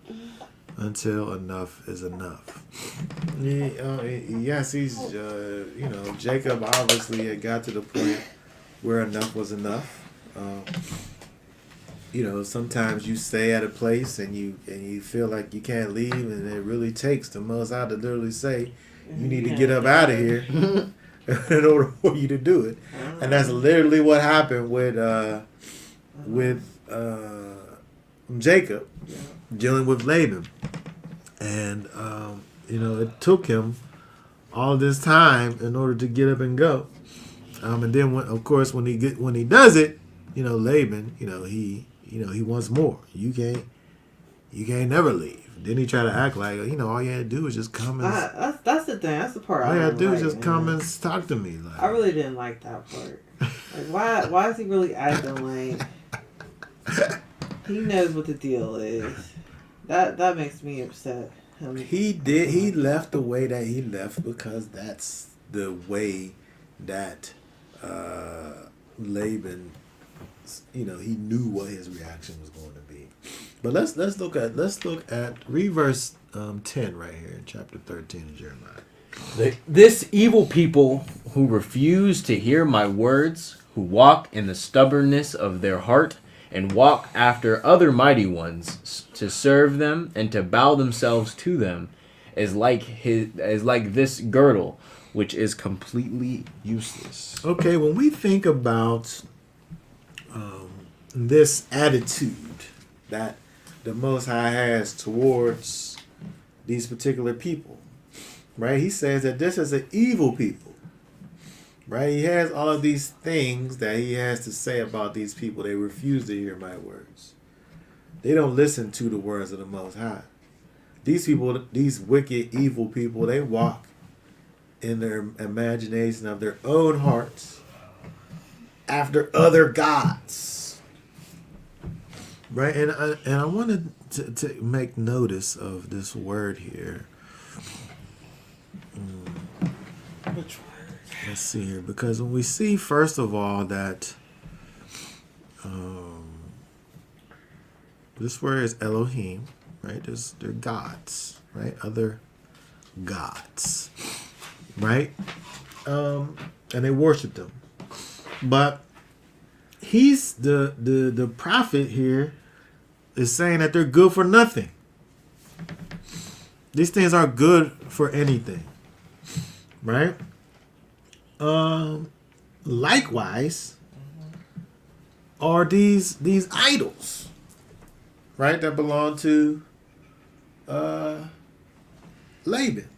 until enough is enough. Yes, he's, Jacob obviously had got to the point where enough was enough. Sometimes you stay at a place and you feel like you can't leave, and it really takes the Most High to literally say, you need to get up out of here in order for you to do it. And that's literally what happened with Jacob dealing with Laban. And it took him all this time in order to get up and go. And then when he does it, Laban, he wants more. You can't never leave. Then he try to act like, all you had to do is just come and... That's the thing. That's the part all you had to do is like, just come and talk to me. Like, I really didn't like that part. Like, why is he really acting like he knows what the deal is? That makes me upset. He left the way that he left because that's the way that Laban, he knew what his reaction was going to be. But let's look at read verse 10 right here in chapter 13 of Jeremiah. This evil people who refuse to hear my words, who walk in the stubbornness of their heart, and walk after other mighty ones to serve them and to bow themselves to them, is like this girdle, which is completely useless. Okay, when we think about this attitude that the Most High has towards these particular people, right? He says that this is an evil people, right? He has all of these things that he has to say about these people. They refuse to hear my words. They don't listen to the words of the Most High. These people, these wicked, evil people, they walk in their imagination of their own hearts after other gods. Right, and I wanted to make notice of this word here. Which word? Let's see here, because when we see, first of all, that this word is Elohim, right? They're gods, right? Other gods, right? And they worship them, but he's the prophet here is saying that they're good for nothing. These things are good for anything, right? Likewise, are these idols, right? That belong to Laban,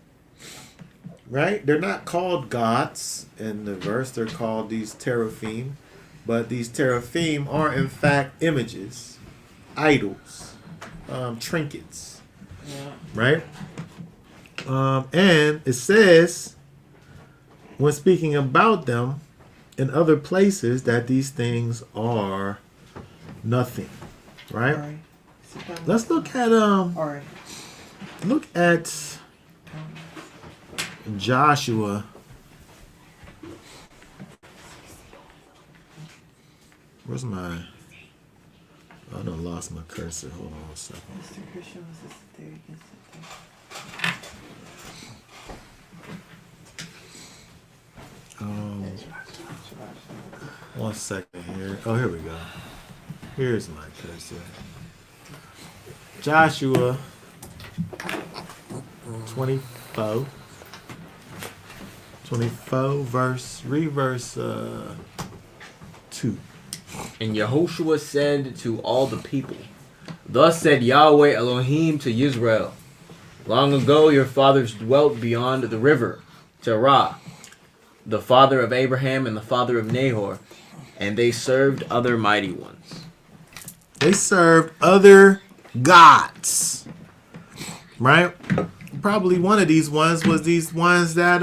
right? They're not called gods in the verse. They're called these teraphim, but these teraphim are in fact images, idols, trinkets, right? And it says, when speaking about them in other places, that these things are nothing, right? All right. Sit down. Let's look at All right. look at Joshua. Where's my? Oh, I done lost my cursor. Hold on a second. Mr. Christian was this there against it. One second here. Oh, here we go. Here's my cursor. Joshua 24. 24 read verse 2. And Yehoshua said to all the people, Thus said Yahweh Elohim to Israel, Long ago your fathers dwelt beyond the river, Terah, the father of Abraham and the father of Nahor, and they served other mighty ones. They served other gods, right? Probably one of these ones was these ones that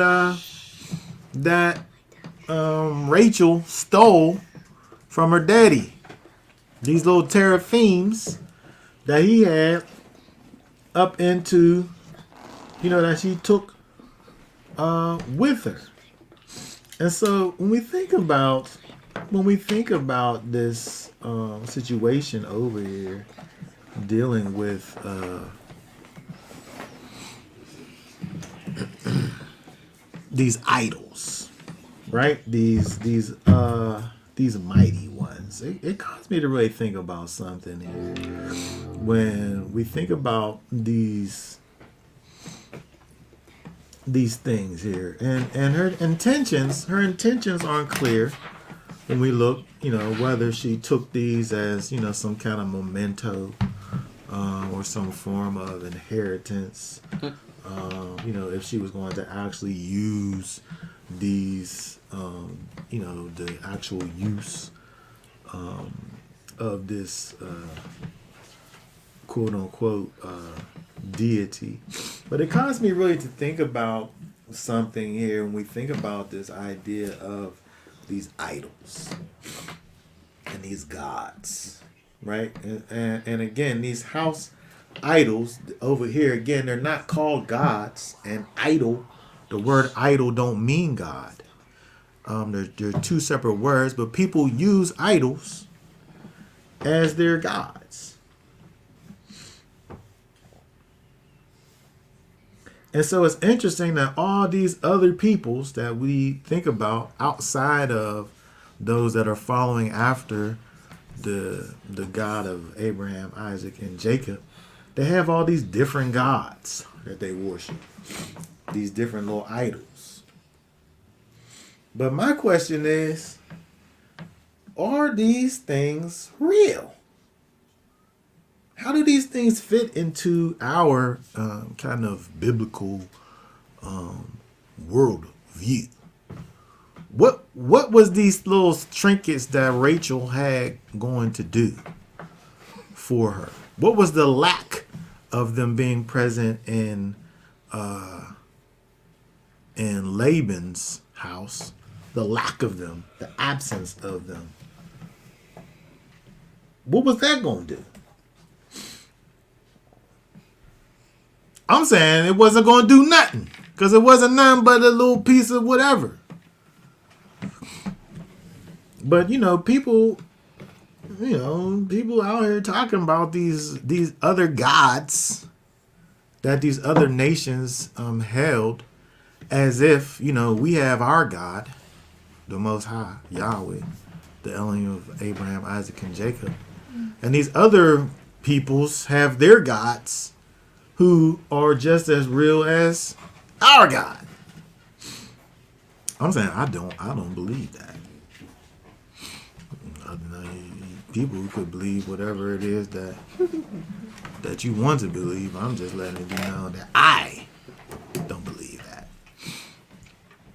Rachel stole from her daddy. These little teraphims that he had up into, that she took with her. And so when we think about this situation over here, dealing with these idols, right? These mighty ones. It caused me to really think about something here. When we think about these things here, and her intentions aren't clear. When we look, whether she took these as, some kind of memento, or some form of inheritance, if she was going to actually use these, the actual use of this quote unquote deity. But it caused me really to think about something here when we think about this idea of these idols and these gods, right? And again, these house idols over here, again, they're not called gods. And idol, the word idol don't mean God. They're two separate words, but people use idols as their gods. And so it's interesting that all these other peoples that we think about outside of those that are following after the God of Abraham, Isaac, and Jacob, they have all these different gods that they worship, these different little idols. But my question is, are these things real? How do these things fit into our kind of biblical world view? What was these little trinkets that Rachel had going to do for her? What was the lack of them being present in Laban's house? The lack of them, the absence of them. What was that going to do? I'm saying it wasn't going to do nothing, because it wasn't nothing but a little piece of whatever. But people out here talking about these other gods that these other nations held, as if we have our God, the Most High, Yahweh, the Elohim of Abraham, Isaac, and Jacob, and these other peoples have their gods who are just as real as our God. I'm saying I don't believe that. People could believe whatever it is that you want to believe. I'm just letting it be known that I don't believe that.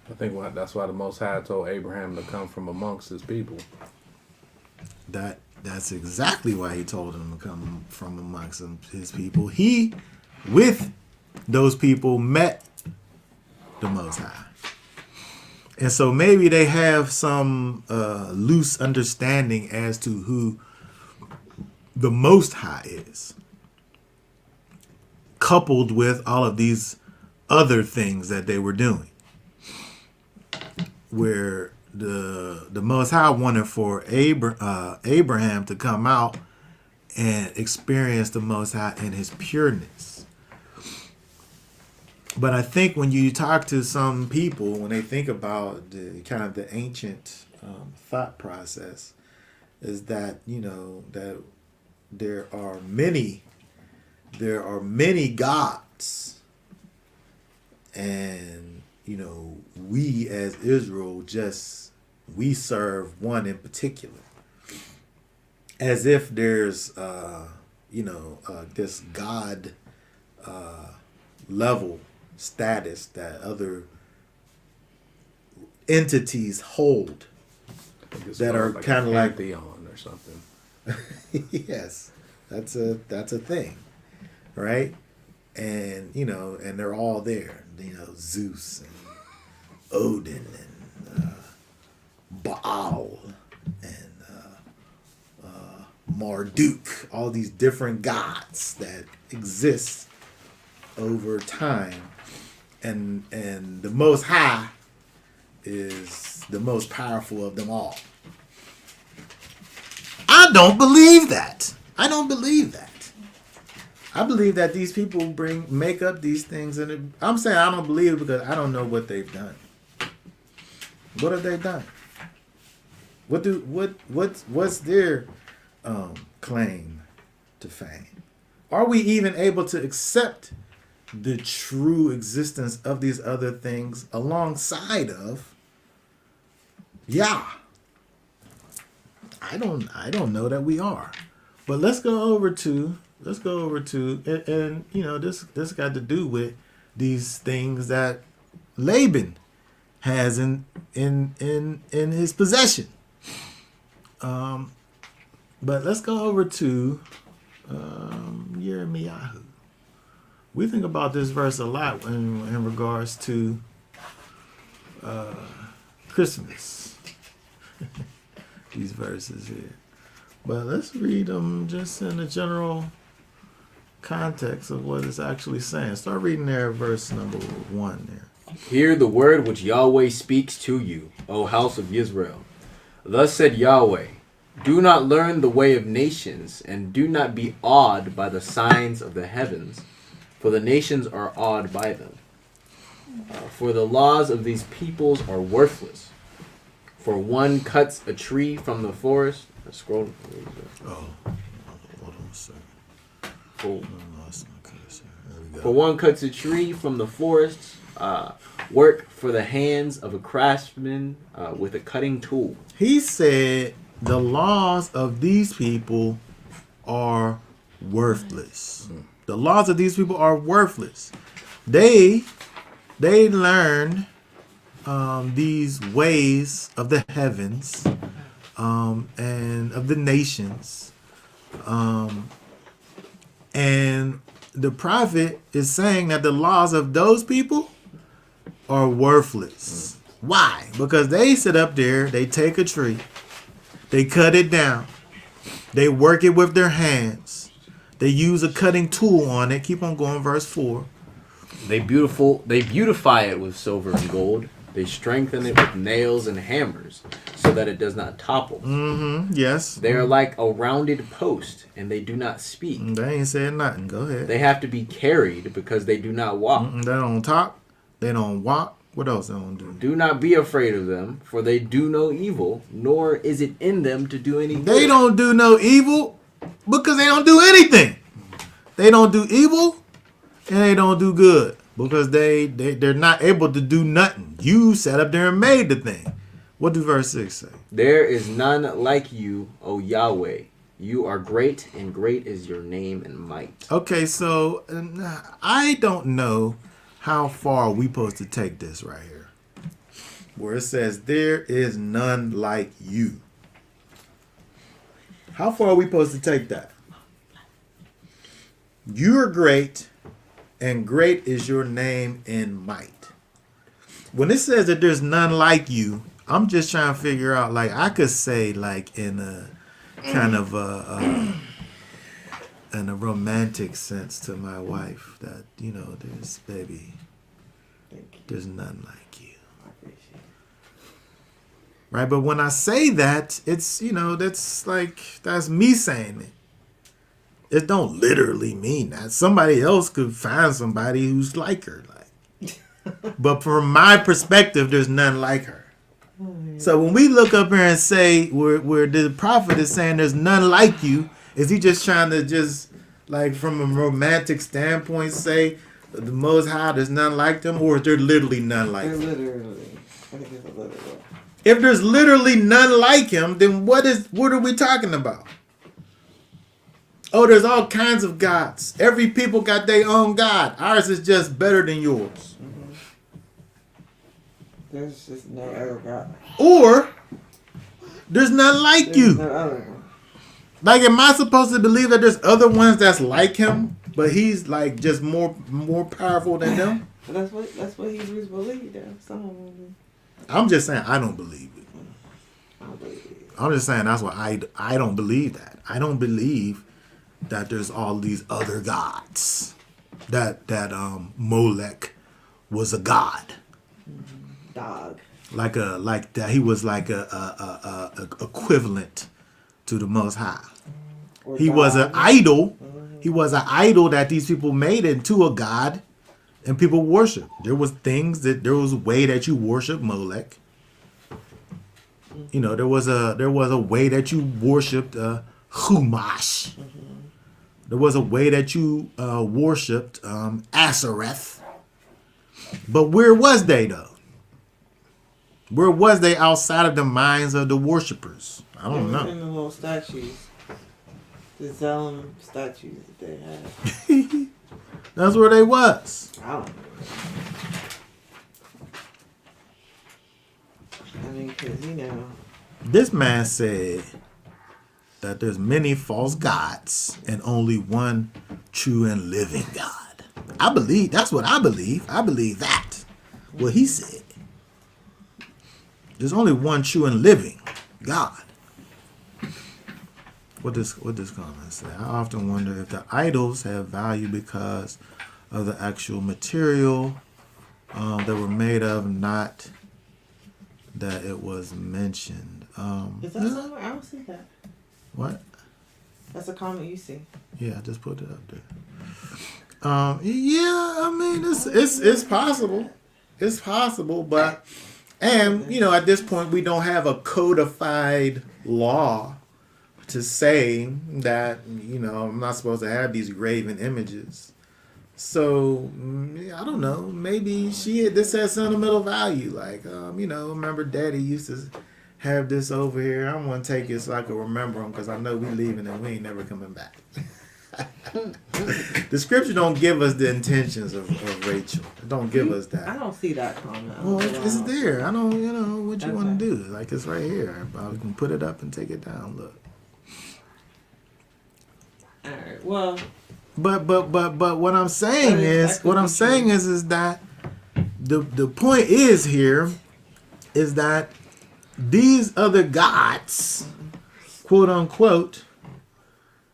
I think that's why the Most High told Abraham to come from amongst his people. That's exactly why he told him to come from amongst his people. He, with those people, met the Most High. And so maybe they have some loose understanding as to who the Most High is, coupled with all of these other things that they were doing, where the Most High wanted for Abraham to come out and experience the Most High in his pureness. But I think when you talk to some people, when they think about the kind of the ancient thought process, is that, you know, that there are many gods, and, you know, we as Israel we serve one in particular, as if there's this God level status that other entities hold that are like kind of like pantheon or something. yes, that's a thing, right? And you know, and they're all there. You know, Zeus and Odin and Baal and Marduk, all these different gods that exist over time. And the Most High is the most powerful of them all. I don't believe that. I believe that these people make up these things, and I'm saying I don't believe it because I don't know what they've done. What have they done? What's their claim to fame? Are we even able to accept the true existence of these other things alongside of Yah? I don't know that we are. But let's go over to and you know, this got to do with these things that Laban has in his possession. But let's go over to Jeremiah. We think about this verse a lot in regards to Christmas. These verses here. But let's read them just in the general context of what it's actually saying. Start reading there, verse number 1 there. Hear the word which Yahweh speaks to you, O house of Israel. Thus said Yahweh, do not learn the way of nations, and do not be awed by the signs of the heavens, for the nations are awed by them. For the laws of these peoples are worthless. For one cuts a tree from the forest. Scroll. Oh, hold on a second. For one cuts a tree from the forest, work for the hands of a craftsman with a cutting tool. He said the laws of these people are worthless. The laws of these people are worthless. They learned these ways of the heavens and of the nations. And the prophet is saying that the laws of those people are worthless. Why? Because they sit up there, they take a tree, they cut it down, they work it with their hands, they use a cutting tool on it. Keep on going, verse 4. They beautify it with silver and gold. They strengthen it with nails and hammers, so that it does not topple. Yes. They are like a rounded post, and they do not speak. They ain't saying nothing. Go ahead. They have to be carried because they do not walk. They don't talk. They don't walk. What else they don't do? Do not be afraid of them, for they do no evil, nor is it in them to do any good. They don't do no evil. Because they don't do anything. They don't do evil and they don't do good. Because they're not able to do nothing. You sat up there and made the thing. What does verse 6 say? There is none like you, O Yahweh. You are great, and great is your name and might. Okay, so I don't know how far we supposed to take this right here. Where it says, there is none like you. How far are we supposed to take that? You are great, and great is your name and might. When it says that there's none like you, I'm just trying to figure out, like, I could say, like, in a kind of in a romantic sense to my wife that, you know, there's, baby, there's none like you. Right? But when I say that, it's, you know, that's like, that's me saying it. It don't literally mean that. Somebody else could find somebody who's like her. Like, but from my perspective, there's none like her. So when we look up here and say where the prophet is saying there's none like you, is he just trying to just, like, from a romantic standpoint, say the Most High, there's none like them, or is there literally none like They're them? literally. I think it's a literal. If there's literally none like him, then what are we talking about? Oh, there's all kinds of gods. Every people got their own God. Ours is just better than yours. There's just no other God. Or there's none like There's you. no other one. Like, am I supposed to believe that there's other ones that's like him, but he's like just more powerful than them? But that's what Hebrews believe, though. Some of them do. I'm just saying I don't believe it. I don't believe it. I'm just saying that's why I don't believe that. I don't believe that there's all these other gods. That Molech was a god. Dog. Like that he was like a equivalent to the Most High. Or He dog. was an idol. He was an idol that these people made into a god, and people worship. There was a way that you worship Molech. You know, there was a way that you worshipped Chumash. There was a way that you worshipped Ashereth. But where was they though? Where was they outside of the minds of the worshipers? I don't In know. the little statues. The Zelem statues that they had. That's where they was. I don't know. I mean, because, you know. This man said that there's many false gods and only one true and living God. I believe, that's what I believe. I believe that. What he said. There's only one true and living God. What this comment say? I often wonder if the idols have value because of the actual material that were made of, not that it was mentioned. Is that somewhere? I don't see that. What? That's a comment you see. Yeah, I just put it up there. Yeah, I mean it's possible. It's possible, but you know, at this point we don't have a codified law to say that, you know, I'm not supposed to have these graven images. So I don't know. Maybe this has sentimental value. Like, you know, remember Daddy used to have this over here. I want to take it so I can remember him because I know we leaving and we ain't never coming back. The scripture don't give us the intentions of Rachel. It don't give us that. I don't see that comment. Well, it's there. I don't, you know, what you want to Okay. do. Like, it's right here. I can put it up and take it down. Look. All right. Well, But what I'm saying That is is that the point is here is that these other gods, quote unquote,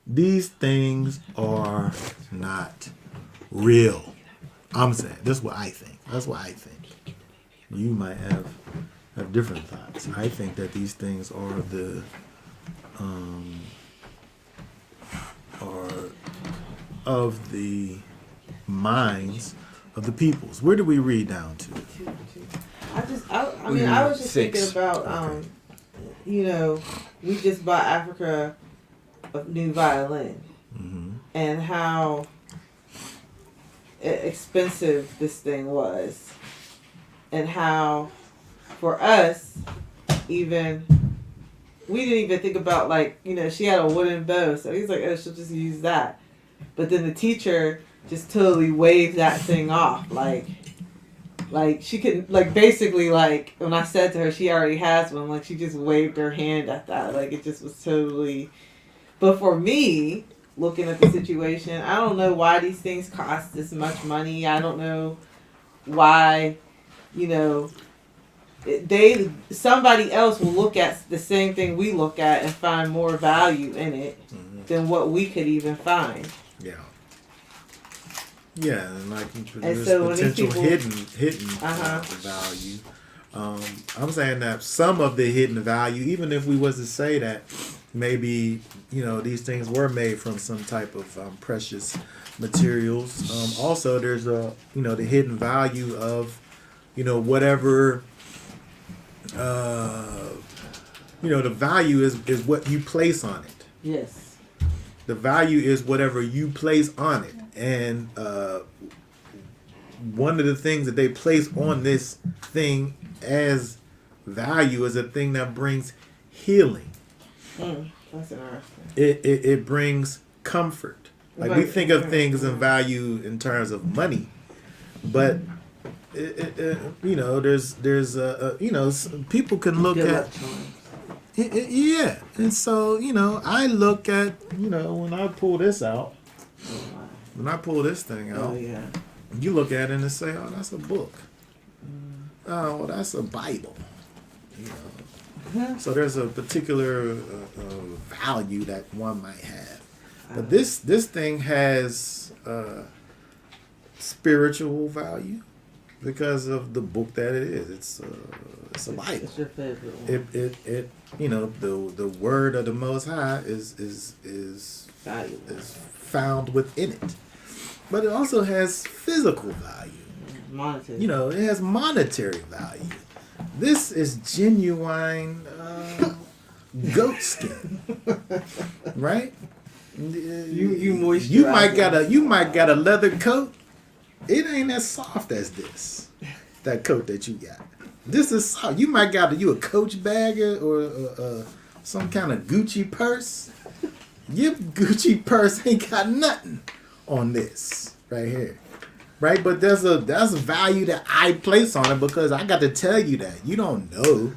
these things are not real. I'm saying this is what I think. That's what I think. You might have different thoughts. I think that these things are of the minds of the peoples. Where do we read down to? I was just Six. thinking about, you know, we just bought Africa a new violin Mm-hmm. and how expensive this thing was, and how for us, even we didn't even think about, like, you know, she had a wooden bow, so he's like, oh, she'll just use that. But then the teacher just totally waved that thing off, like she could, like, basically, like, when I said to her she already has one, like, she just waved her hand at that, like, it just was totally. But for me, looking at the situation, I don't know why these things cost this much money. I don't know why, you know, somebody else will look at the same thing we look at and find more value in it than what we could even find. Yeah. Yeah, and like And there's so when these potential people- hidden value. I'm saying that some of the hidden value, even if we was to say that maybe, you know, these things were made from some type of precious materials. Also, there's the hidden value of, you know, whatever. The value is what you place on it. Yes. The value is whatever you place on it. And one of the things that they place on this thing as value is a thing that brings healing. That's interesting. It brings comfort. Like, we think of things in value in terms of money, but there's people can look at. Yeah, and so, I look at, when I pull this out, when I pull this thing out, you look at it and say, oh, that's a book. Oh, well, that's a Bible. So there's a particular value that one might have. But this thing has spiritual value because of the book that it is. It's a Bible. It's your favorite one. It the word of the Most High is found within it, but it also has physical value. Monetary. It has monetary value. This is genuine goat skin, right? You might got a leather coat. It ain't as soft as that coat that you got. This is soft. You might got you a Coach bag or some kind of Gucci purse. Your Gucci purse ain't got nothing on this right here, right? But that's a value that I place on it because I got to tell you that you don't know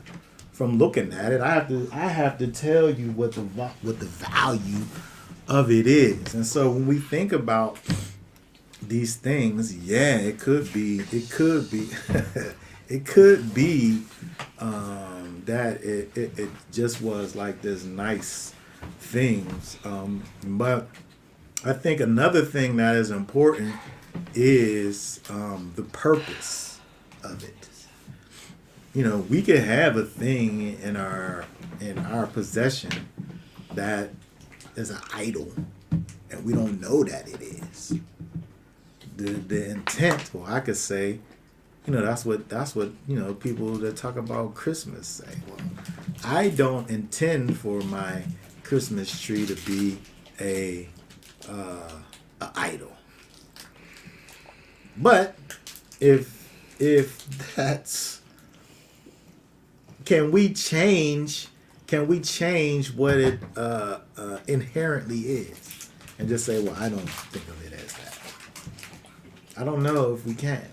from looking at it. I have to tell you what the value of it is. And so when we think about these things, yeah, it could be it could be that it just was like this nice things. But I think another thing that is important is the purpose of it. We could have a thing in our possession that is an idol, and we don't know that it is. The intent, or I could say, that's what people that talk about Christmas say. Well, I don't intend for my Christmas tree to be a idol. But if that's, can we change what it inherently is and just say, well, I don't think of it as that. I don't know if we can.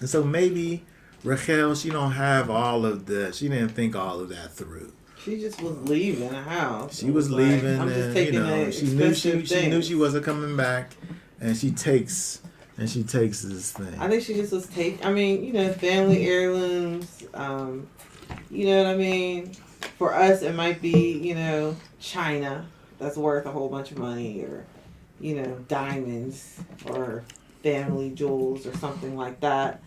And so maybe Rachel, she didn't think all of that through. She just was leaving the house. She was leaving, I'm just and taking she knew she wasn't coming back, and she takes this thing. I think she just was family heirlooms. You know what I mean? For us, it might be, China that's worth a whole bunch of money, or, diamonds, or family jewels, or something like that.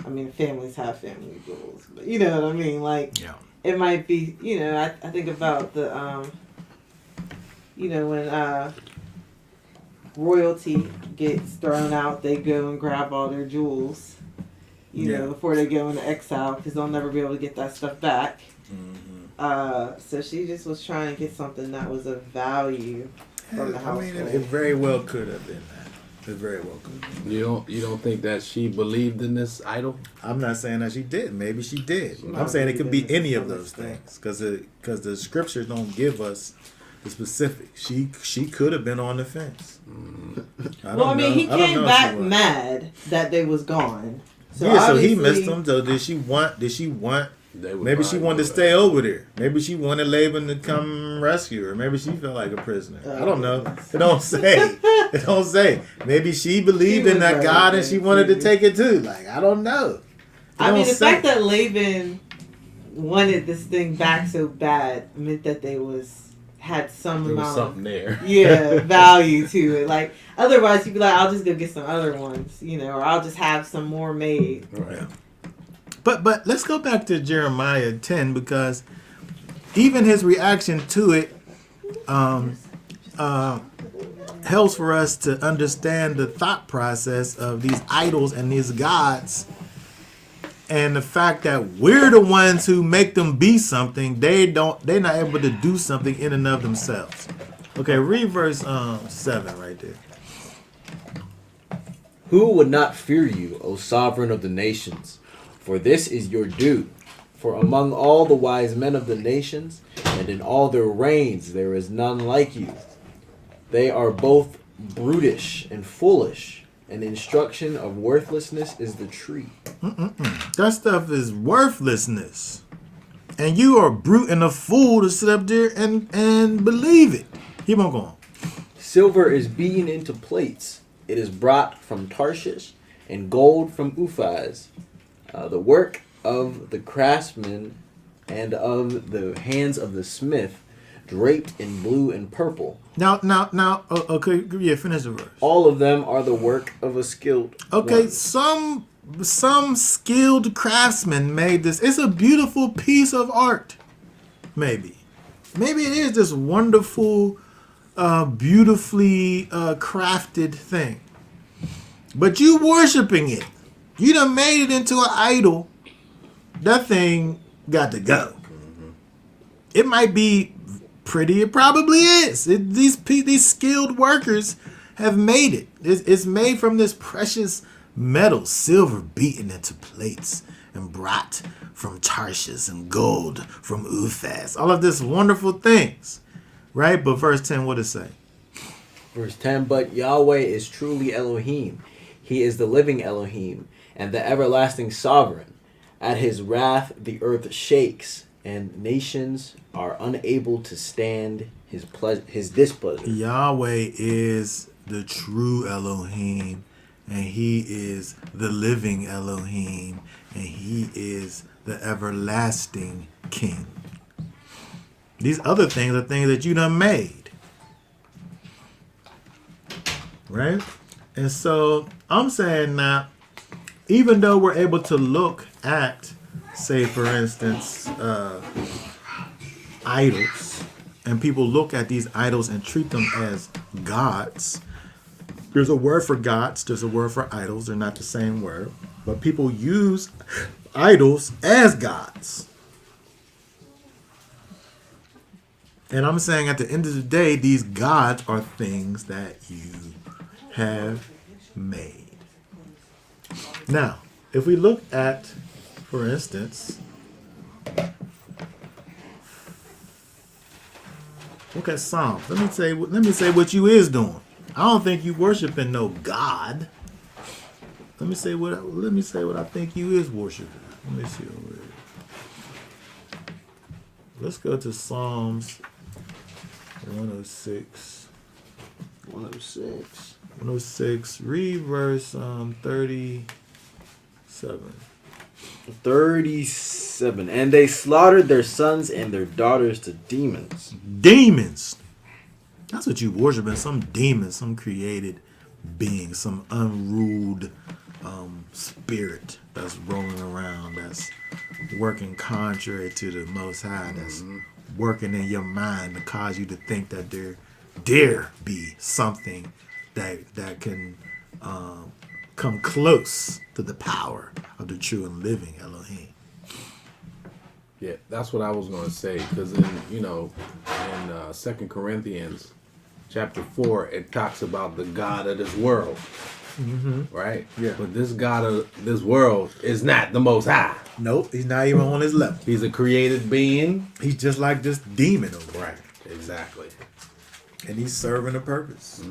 I mean, families have family jewels, but you know what I mean? Like, yeah. It might be, I think about the, when royalty gets thrown out, they go and grab all their jewels, before they go into exile, because they'll never be able to get that stuff back. Mm-hmm. So she just was trying to get something that was of value from the I household. mean, it very well could have been that. It very well could. You don't think that she believed in this idol? I'm not saying that she did. Maybe she did. She I'm might saying it could be believe in any it of to those some extent. things because the scriptures don't give us the specific. She could have been on the fence. Well, I mean, he I don't came know if back she was. mad that they was gone. So Yeah, so he obviously- missed them. So did she want? They would Maybe she probably wanted to do stay that. over there. Maybe she wanted Laban to come rescue her. Maybe she felt like a prisoner. I don't know. goodness. It don't say. It don't say. Maybe she believed She in was that right God and there, she wanted to too. take it too. Like, I don't know. It I mean, don't the say. fact that Laban wanted this thing back so bad meant that they had some There was amount something there. of value to it. Like otherwise, you'd be like, I'll just go get some other ones, or I'll just have some more made. Right. But let's go back to Jeremiah 10 because even his reaction to it helps for us to understand the thought process of these idols and these gods, and the fact that we're the ones who make them be something. They're not able to do something in and of themselves. Okay, read verse 7 right there. Who would not fear you, O sovereign of the nations? For this is your due. For among all the wise men of the nations, and in all their reigns, there is none like you. They are both brutish and foolish, and instruction of worthlessness is the tree. That stuff is worthlessness. And you are a brute and a fool to sit up there and believe it. Keep on going. Silver is beaten into plates. It is brought from Tarshish, and gold from Uphaz. The work of the craftsman and of the hands of the smith, draped in blue and purple. Now, okay, yeah, finish the verse. All of them are the work of a skilled Okay, one. some skilled craftsman made this. It's a beautiful piece of art. Maybe it is this wonderful, beautifully crafted thing. But you worshiping it. You done made it into an idol. That thing got to go. It might be pretty. It probably is. These skilled workers have made it. It's made from this precious metal, silver beaten into plates and brought from Tarshish, and gold from Uphaz. All of this wonderful things, right? But verse 10, what does it say? Verse 10, but Yahweh is truly Elohim. He is the living Elohim and the everlasting sovereign. At his wrath the earth shakes, and nations are unable to stand his displeasure. Yahweh is the true Elohim, and he is the living Elohim, and he is the everlasting King. These other things are things that you done made. Right? And so I'm saying now, even though we're able to look at, say, for instance, idols, and people look at these idols and treat them as gods. There's a word for gods, there's a word for idols. They're not the same word. But people use idols as gods. And I'm saying at the end of the day, these gods are things that you have made. Now, if we look at, for instance, look at Psalms. Let me say what you is doing. I don't think you worshiping no God. Let me say what I think you is worshiping. Let me see over here. Let's go to Psalms 106. 106. 106. Read verse 37. 37. And they slaughtered their sons and their daughters to demons. Demons. That's what you worshiping. Some demon, some created being, some unruled spirit that's rolling around, that's working contrary to the Most High, that's working in your mind to cause you to think that there dare be something that can come close to the power of the true and living Elohim. Yeah, that's what I was going to say. Because in 2 Corinthians chapter 4, it talks about the God of this world. Right? Yeah. But this God of this world is not the Most High. Nope, he's not even on his level. He's a created being. He's just like this demon over there. Right. Exactly. And he's serving a purpose.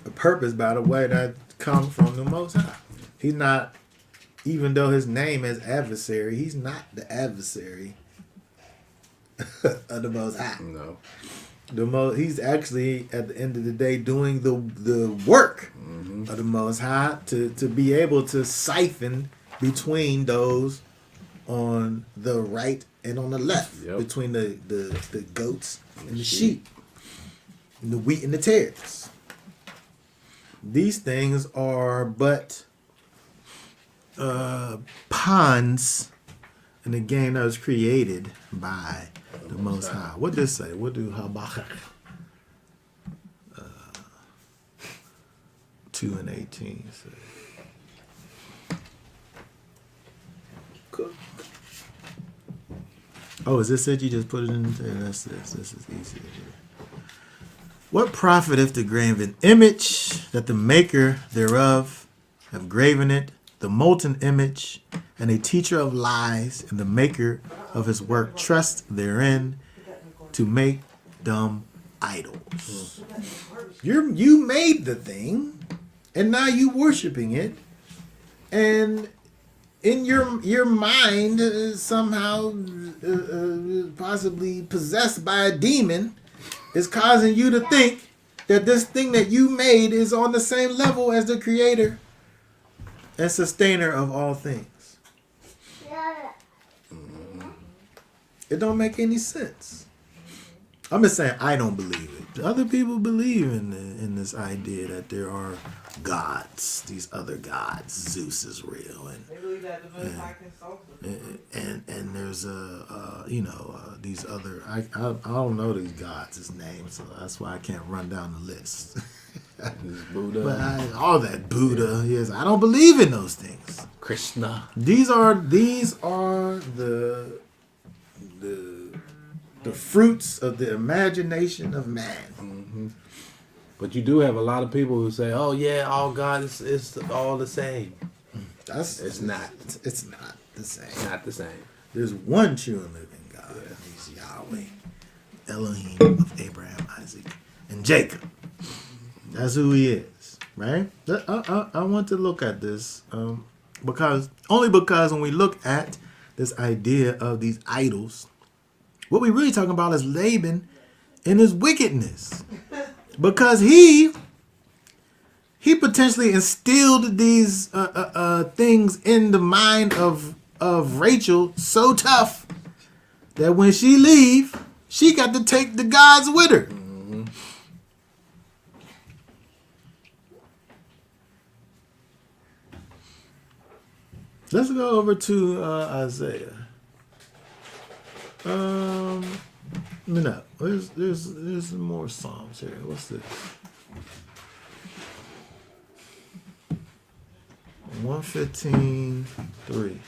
A purpose, by the way, that comes from the Most High. He's not, even though his name is adversary, he's not the adversary of the Most High. No. He's actually, at the end of the day, doing the work of the Most High to be able to siphon between those on the right and on the left, between the goats and the sheep, and the wheat and the tares. These things are but pawns in the game that was created by the Most High. What does it say? What do Habakkuk 2:18 say? Oh, is this it? You just put it in there? That's this. This is easy. What profiteth the graven image that the maker thereof have graven it, the molten image, and a teacher of lies, and the maker of his work trust therein to make dumb idols. You made the thing, and now you worshiping it, and in your mind somehow possibly possessed by a demon is causing you to think that this thing that you made is on the same level as the creator and sustainer of all things. It don't make any sense. I'm just saying I don't believe it. Other people believe in this idea that there are gods, these other gods. Zeus is real, They believe that the Most High can solve them. and there's these other I don't know these gods' names, so that's why I can't run down the list. Buddha. But all that Buddha, yes, I don't believe in those things. Krishna. These are the fruits of the imagination of man. But you do have a lot of people who say, "Oh yeah, all God is all the same." It's not. It's not the same. It's not the same. There's one true and living God. And he's Yahweh, Elohim of Abraham, Isaac, and Jacob. That's who he is, right? I want to look at this because when we look at this idea of these idols, what we really talking about is Laban and his wickedness, because he potentially instilled these things in the mind of Rachel so tough that when she leave, she got to take the gods with her. Let's go over to Isaiah. No, there's more Psalms here. What's this? 115:3.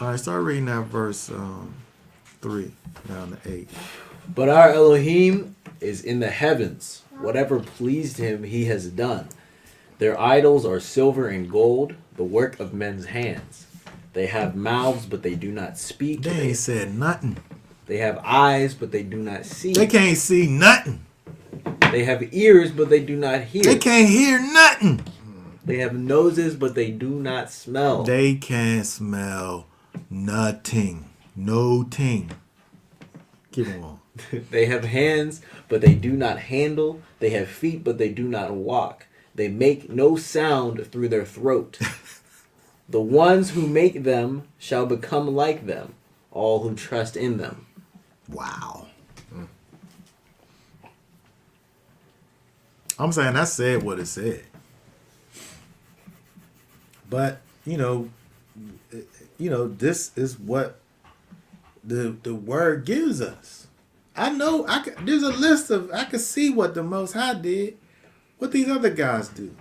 All right, start reading that verse 3 down to 8. But our Elohim is in the heavens. Whatever pleased him, he has done. Their idols are silver and gold, the work of men's hands. They have mouths, but they do not speak. They ain't said nothing. They have eyes, but they do not see. They can't see nothing. They have ears, but they do not hear. They can't hear nothing. They have noses, but they do not smell. They can't smell nothing. No ting. Keep on. They have hands, but they do not handle. They have feet, but they do not walk. They make no sound through their throat. The ones who make them shall become like them, all who trust in them. Wow. I'm saying I said what it said. But, this is what the word gives us. I know there's a list of, I could see what the Most High did. What these other guys do.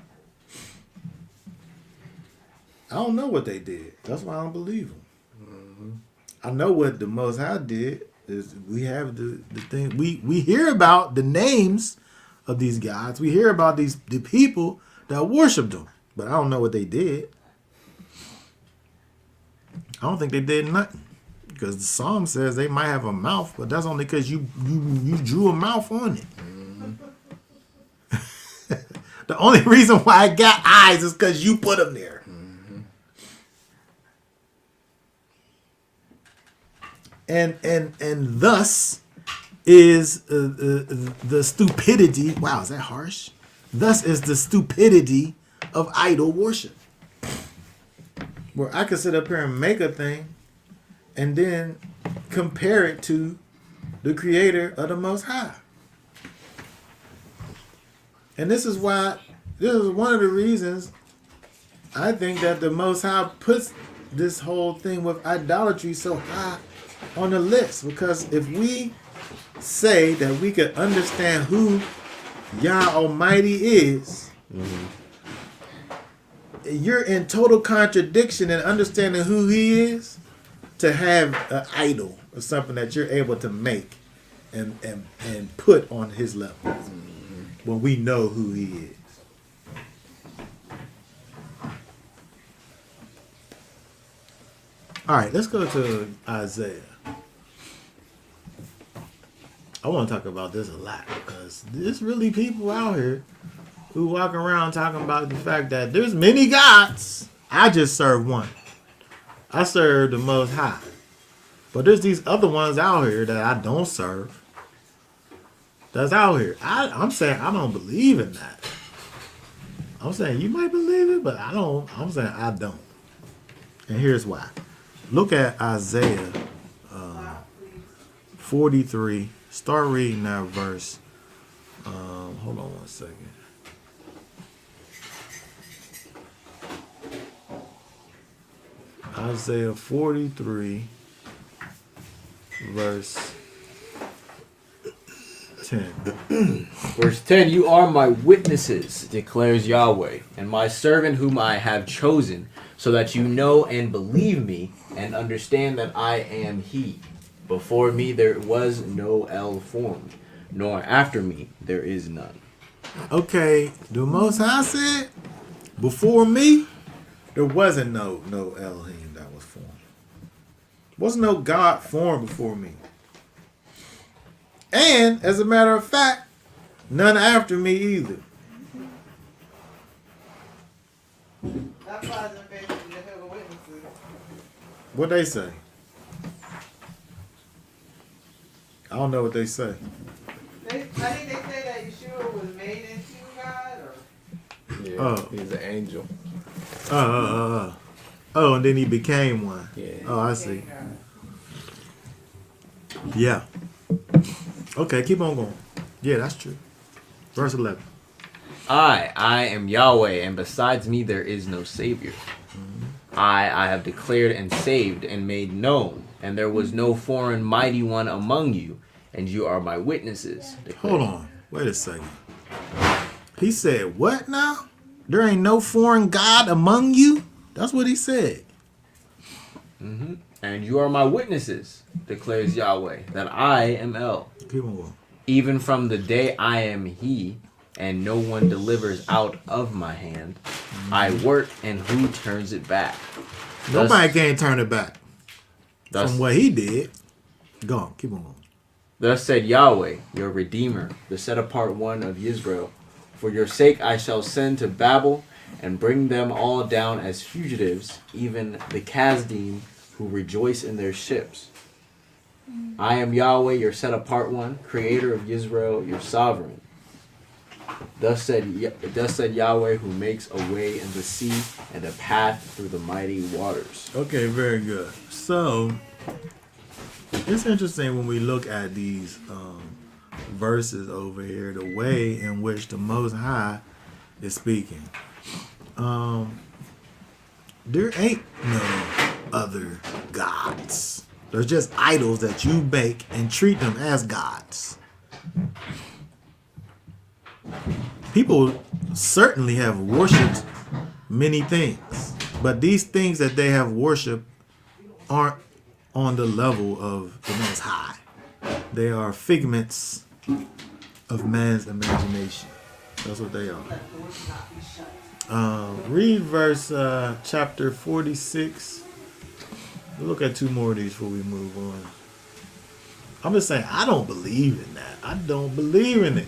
I don't know what they did. That's why I don't believe them. I know what the Most High did. Is we have the thing we hear about the names of these gods. We hear about the people that worship them, but I don't know what they did. I don't think they did nothing because the Psalm says they might have a mouth, but that's only because you drew a mouth on it. The only reason why I got eyes is because you put them there. And thus is the stupidity. Wow, is that harsh? Thus is the stupidity of idol worship. Where I could sit up here and make a thing and then compare it to the creator of the Most High. And this is one of the reasons I think that the Most High puts this whole thing with idolatry so high on the list. Because if we say that we could understand who Yah Almighty is, you're in total contradiction in understanding who He is to have an idol or something that you're able to make and put on His level when we know who He is. All right, let's go to Isaiah. I want to talk about this a lot because there's really people out here who walk around talking about the fact that there's many gods. I just serve one. I serve the Most High. But there's these other ones out here that I don't serve. That's out here. I'm saying I don't believe in that. I'm saying you might believe it, but I don't. I'm saying I don't. And here's why. Look at Isaiah 43. Start reading that verse. Hold on one second. Isaiah 43, verse 10. Verse 10, you are my witnesses, declares Yahweh, and my servant whom I have chosen, so that you know and believe me, and understand that I am He. Before me there was no El formed, nor after me there is none. Okay, the Most High said, before me, there wasn't no Elohim that was formed. Wasn't no God formed before me. And, as a matter of fact, none after me either. That flies in face of the Jehovah's Witnesses. What they say? I don't know what they say. I think they say that Yeshua was made into God, or Yeah, he's an angel. Oh, and then he became one. Yeah. Oh, I see. Yeah. Okay, keep on going. Yeah, that's true. Verse 11. I am Yahweh, and besides me there is no Savior. I have declared and saved and made known, and there was no foreign mighty one among you, and you are my witnesses. Hold on. Wait a second. He said, what now? There ain't no foreign God among you? That's what he said. And you are my witnesses, declares Yahweh, that I am El. Keep on going. Even from the day I am He, and no one delivers out of my hand. I work, and who turns it back? Nobody can't turn it back Thus, from what he did. Go on. Keep on going. thus said Yahweh, your Redeemer, the set-apart one of Israel. For your sake I shall send to Babel, and bring them all down as fugitives, even the Kasdim who rejoice in their ships. I am Yahweh, your set-apart one, creator of Israel, your sovereign. Thus said Yahweh, who makes a way in the sea and a path through the mighty waters. Okay, very good. So, it's interesting when we look at these verses over here, the way in which the Most High is speaking. There ain't no other gods. There's just idols that you make and treat them as gods. People certainly have worshipped many things. But these things that they have worshipped aren't on the level of the Most High. They are figments of man's imagination. That's what they are. Read verse chapter 46. We'll look at two more of these before we move on. I'm just saying, I don't believe in that. I don't believe in it.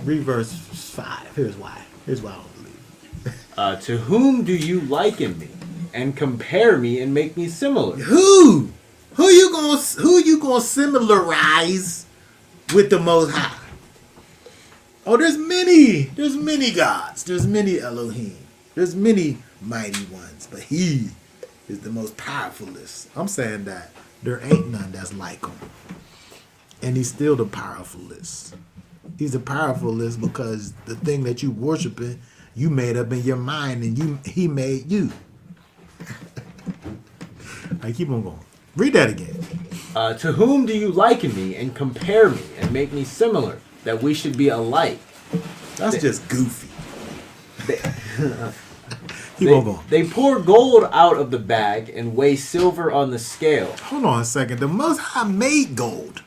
Read verse 5. Here's why. Here's why I don't believe. To whom do you liken me and compare me and make me similar? Who? Who you gonna similarize with the Most High? Oh, there's many gods. There's many Elohim. There's many mighty ones, but He is the most powerfulest. I'm saying that there ain't none that's like Him, and He's still the powerfulest. He's the powerfulest because the thing that you worshiping, you made up in your mind, and He made you. I keep on going. Read that again. To whom do you liken me and compare me and make me similar, that we should be alike? That's just goofy. Keep They, on going. they pour gold out of the bag and weigh silver on the scale. Hold on a second. The Most High made gold.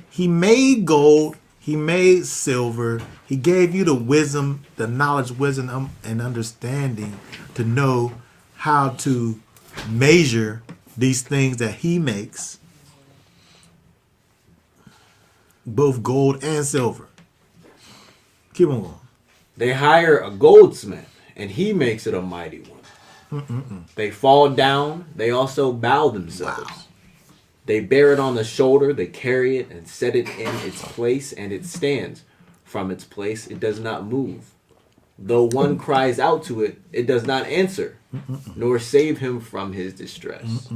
He made gold. He made silver. He gave you the wisdom, the knowledge, wisdom, and understanding to know how to measure these things that He makes, both gold and silver. Keep on going. They hire a goldsmith, and he makes it a mighty one. They fall down. They also bow themselves. Wow. They bear it on the shoulder. They carry it and set it in its place, and it stands. From its place, it does not move. Though one cries out to it, it does not answer, nor save him from his distress.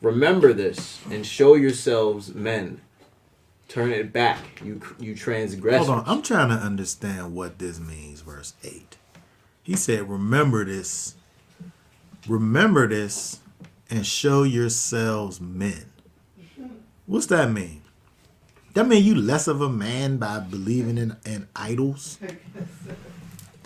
Remember this, and show yourselves men. Turn it back, you transgressors. Hold on. I'm trying to understand what this means, verse 8. He said, remember this, and show yourselves men. What's that mean? That mean you less of a man by believing in idols?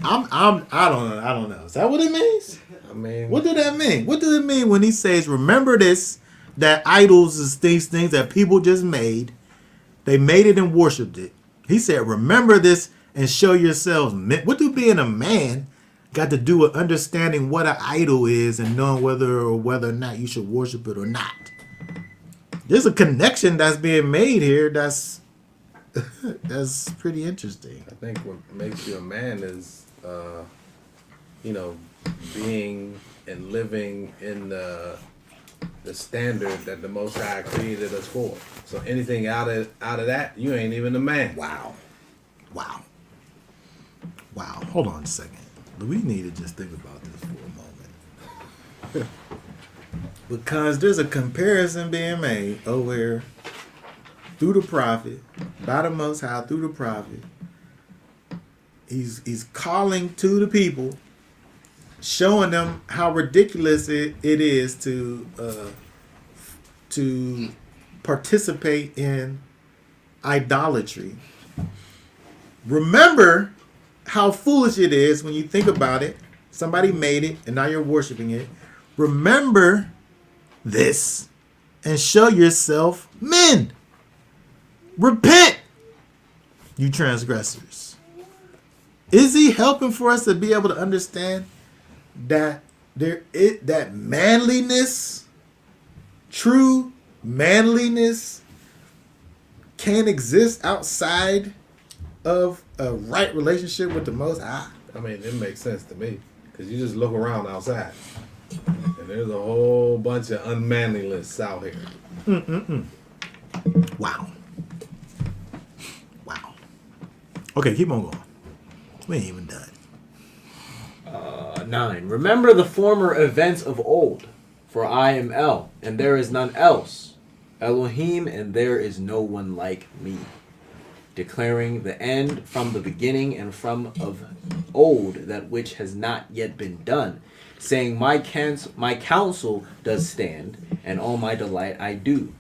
I don't know. Is that what it means? I mean, What did that mean? What does it mean when he says, remember this, that idols is these things that people just made. They made it and worshipped it. He said, remember this and show yourselves men. What do being a man got to do with understanding what an idol is and knowing whether or not you should worship it or not? There's a connection that's being made here that's pretty interesting. I think what makes you a man is, being and living in the standard that the Most High created us for. So anything out of that, you ain't even a man. Wow. Hold on a second. We need to just think about this for a moment. Because there's a comparison being made over here through the prophet, by the Most High, through the prophet. He's calling to the people, showing them how ridiculous it is to participate in idolatry. Remember how foolish it is when you think about it. Somebody made it and now you're worshiping it. Remember this and show yourself men. Repent, you transgressors. Is he helping for us to be able to understand that that manliness, true manliness, can't exist outside of a right relationship with the Most High? I mean, it makes sense to me because you just look around outside and there's a whole bunch of unmanliness out here. Wow. Okay, keep on going. We ain't even done. 9. Remember the former events of old, for I am El, and there is none else. Elohim, and there is no one like me. Declaring the end from the beginning and from of old, that which has not yet been done. Saying, my counsel does stand, and all my delight I do.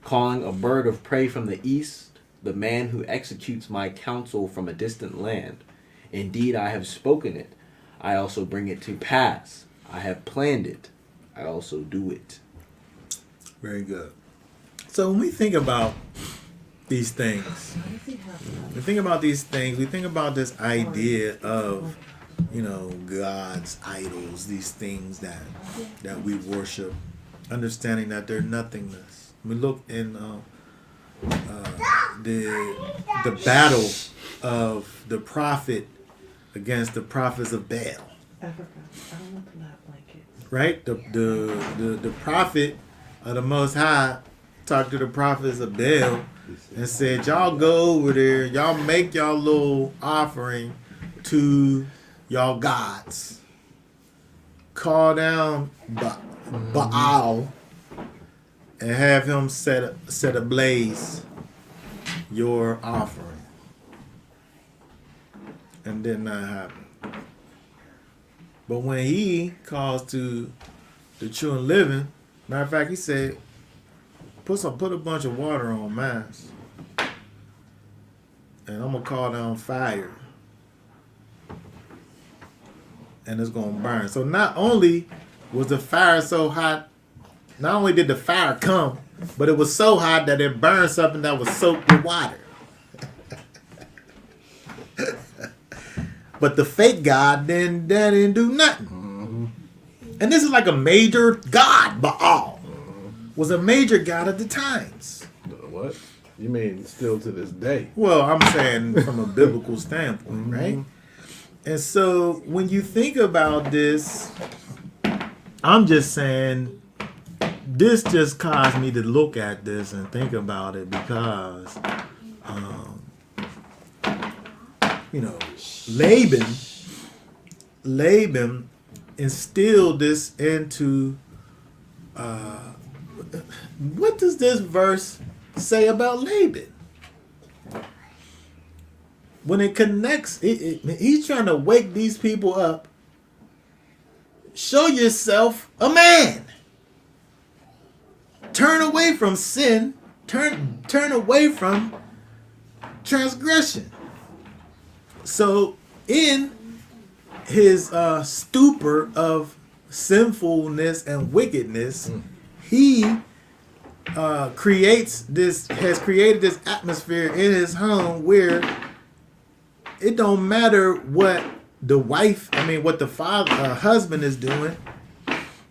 Calling a bird of prey from the east, the man who executes my counsel from a distant land. Indeed, I have spoken it. I also bring it to pass. I have planned it. I also do it. Very good. So when we think about these things, we think about this idea of, God's idols, these things that we worship, understanding that they're nothingness. We look in the battle of the prophet against the prophets of Baal. I forgot. I don't want the lap blanket. Right? The prophet of the Most High talked to the prophets of Baal and said, y'all go over there, y'all make y'all little offering to y'all gods. Call down Baal and have him set ablaze your offering. And did not happen. But when he calls to the true and living, matter of fact, he said, put a bunch of water on mass, and I'm gonna call down fire, and it's gonna burn. So not only was the fire so hot, not only did the fire come, but it was so hot that it burned something that was soaked with water. But the fake God didn't do nothing. Mm-hmm. And this is like a major god. Baal was a major god at the times. What? You mean still to this day? Well, I'm saying from a biblical standpoint, right? And so when you think about this, I'm just saying this just caused me to look at this and think about it because, Laban instilled this into, what does this verse say about Laban? When it connects, he's trying to wake these people up. Show yourself a man. Turn away from sin. Turn away from transgression. So in his stupor of sinfulness and wickedness, he has created this atmosphere in his home where it don't matter what the husband is doing.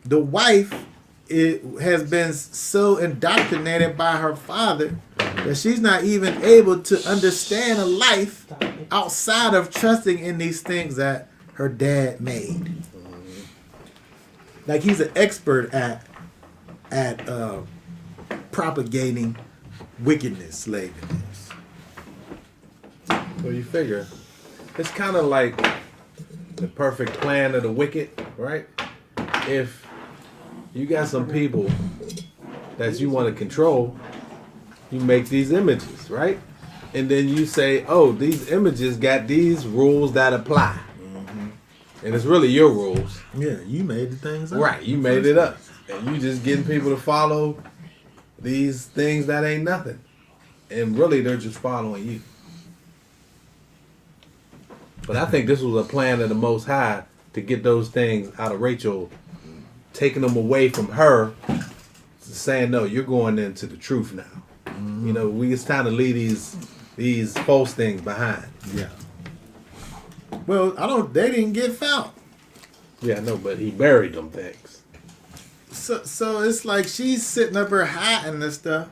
The wife has been so indoctrinated by her father that she's not even able to understand a life outside of trusting in these things that her dad made. Like he's an expert at propagating wickedness, Laban is. So you figure it's kind of like the perfect plan of the wicked, right? If you got some people that you want to control, you make these images, right? And then you say, oh, these images got these rules that apply. Mm-hmm. And it's really your rules. Yeah, you made the things up. Right, you made it up. And you just getting people to follow these things that ain't nothing. And really, they're just following you. But I think this was a plan of the Most High to get those things out of Rachel, taking them away from her, saying, no, you're going into the truth now. Mm-hmm. It's time to leave these false things behind. Yeah. Well, they didn't get found. Yeah, no, but he buried them things. So it's like she's sitting up her hiding this stuff